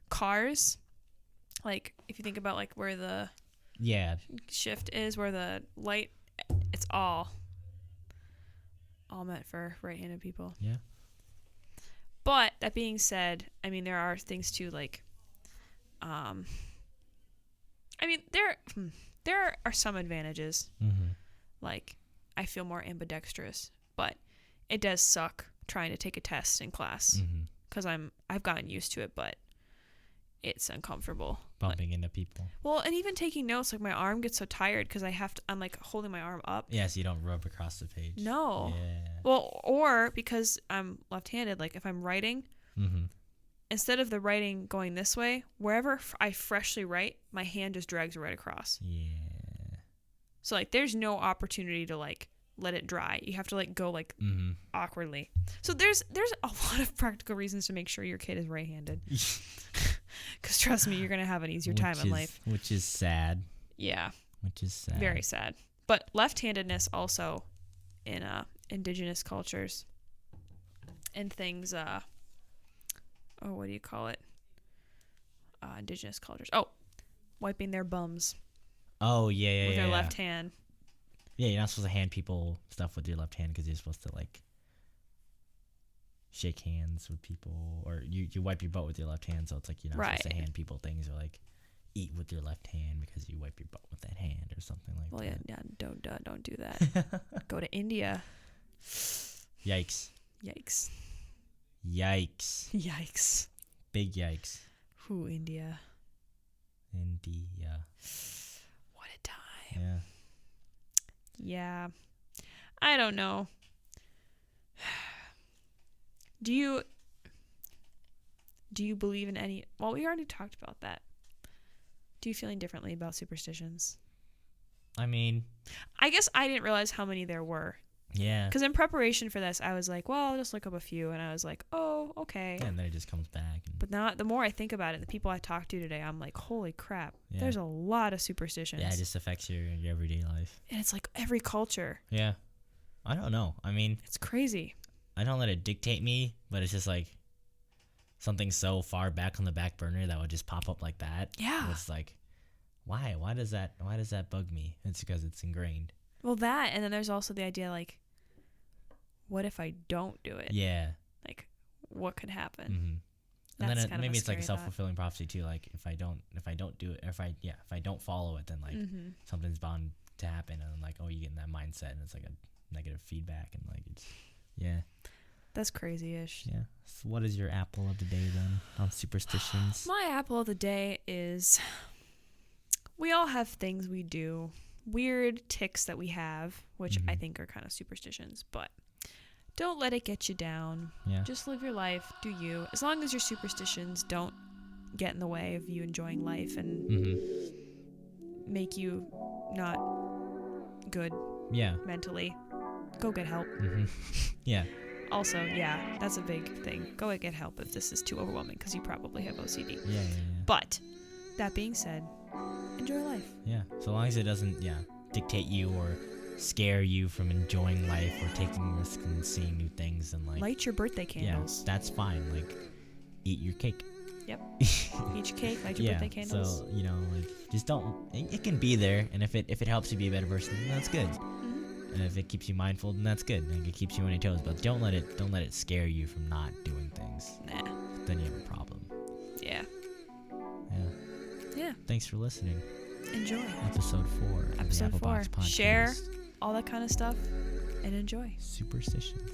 [SPEAKER 1] Cars, like, if you think about, like, where the shift is, where the light, it's all meant for right-handed people. Yeah. But that being said, I mean, there are things too, like, I mean, there are some advantages. Like, I feel more ambidextrous, but it does suck trying to take a test in class because I've gotten used to it, but it's uncomfortable.
[SPEAKER 2] Bumping into people.
[SPEAKER 1] Well, and even taking notes, like my arm gets so tired because I'm like holding my arm up.
[SPEAKER 2] Yeah, so you don't rub across the page.
[SPEAKER 1] No. Yeah. Well, or because I'm left-handed, like if I'm writing, instead of the writing going this way, wherever I freshly write, my hand just drags right across. Yeah. So like there's no opportunity to like let it dry. You have to like go like awkwardly. So there's a lot of practical reasons to make sure your kid is right-handed. Because trust me, you're going to have an easier time in life.
[SPEAKER 2] Which is sad.
[SPEAKER 1] Yeah.
[SPEAKER 2] Which is sad.
[SPEAKER 1] Very sad. But left-handedness also in indigenous cultures and things, what do you call it? Indigenous cultures. Oh, wiping their bums.
[SPEAKER 2] Oh, yeah.
[SPEAKER 1] With their left hand.
[SPEAKER 2] Yeah, you're not supposed to hand people stuff with your left hand because you're supposed to, like, shake hands with people. Or you wipe your butt with your left hand, so it's like you're not supposed to hand people things or, like, eat with your left hand because you wipe your butt with that hand or something like that.
[SPEAKER 1] Well, yeah, don't do that. Go to India.
[SPEAKER 2] Yikes.
[SPEAKER 1] Yikes.
[SPEAKER 2] Yikes.
[SPEAKER 1] Yikes.
[SPEAKER 2] Big yikes.
[SPEAKER 1] Ooh, India.
[SPEAKER 2] India.
[SPEAKER 1] What a time.
[SPEAKER 2] Yeah.
[SPEAKER 1] Yeah. I don't know. Do you believe in any... Well, we already talked about that. Do you feel any differently about superstitions?
[SPEAKER 2] I mean...
[SPEAKER 1] I guess I didn't realize how many there were.
[SPEAKER 2] Yeah.
[SPEAKER 1] Because in preparation for this, I was like, well, I'll just look up a few. And I was like, oh, okay.
[SPEAKER 2] Yeah, and then it just comes back.
[SPEAKER 1] But now, the more I think about it, the people I talked to today, I'm like, holy crap. Yeah. There's a lot of superstitions.
[SPEAKER 2] Yeah, it just affects your everyday life.
[SPEAKER 1] And it's like every culture.
[SPEAKER 2] Yeah. I don't know. I mean...
[SPEAKER 1] It's crazy.
[SPEAKER 2] I don't let it dictate me, but it's just like something so far back on the back burner that would just pop up like that.
[SPEAKER 1] Yeah.
[SPEAKER 2] It's like, why? Why does that bug me? It's because it's ingrained.
[SPEAKER 1] Well, that, and then there's also the idea, like, what if I don't do it?
[SPEAKER 2] Yeah.
[SPEAKER 1] Like, what could happen?
[SPEAKER 2] Mm-hmm. And then maybe it's like a self-fulfilling prophecy too. Like, if I don't do it, if I don't follow it, then like something's bound to happen, and then like, oh, you get in that mindset, and it's like a negative feedback, and like it's, yeah.
[SPEAKER 1] That's crazy-ish.
[SPEAKER 2] Yeah. So what is your apple of the day then on superstitions?
[SPEAKER 1] My apple of the day is, we all have things we do, weird tics that we have, which I think are kind of superstitions, but don't let it get you down.
[SPEAKER 2] Yeah.
[SPEAKER 1] Just live your life, do you. As long as your superstitions don't get in the way of you enjoying life and make you not good mentally, go get help.
[SPEAKER 2] Yeah.
[SPEAKER 1] Also, yeah, that's a big thing. Go and get help if this is too overwhelming, because you probably have OCD.
[SPEAKER 2] Yeah.
[SPEAKER 1] But, that being said, enjoy life.
[SPEAKER 2] Yeah. So long as it doesn't, dictate you or scare you from enjoying life or taking risks and seeing new things, and like...
[SPEAKER 1] Light your birthday candles.
[SPEAKER 2] Yeah, that's fine. Like, eat your cake.
[SPEAKER 1] Yep. Eat your cake, light your birthday candles.
[SPEAKER 2] So, like, just don't... It can be there, and if it helps you be a better person, then that's good. And if it keeps you mindful, then that's good. And it keeps you on your toes. But don't let it scare you from not doing things.
[SPEAKER 1] Nah.
[SPEAKER 2] Then you have a problem.
[SPEAKER 1] Yeah.
[SPEAKER 2] Yeah. Thanks for listening.
[SPEAKER 1] Enjoy.
[SPEAKER 2] Episode 4 of the Applebox Podcast.
[SPEAKER 1] Share all that kind of stuff and enjoy.
[SPEAKER 2] Superstitions.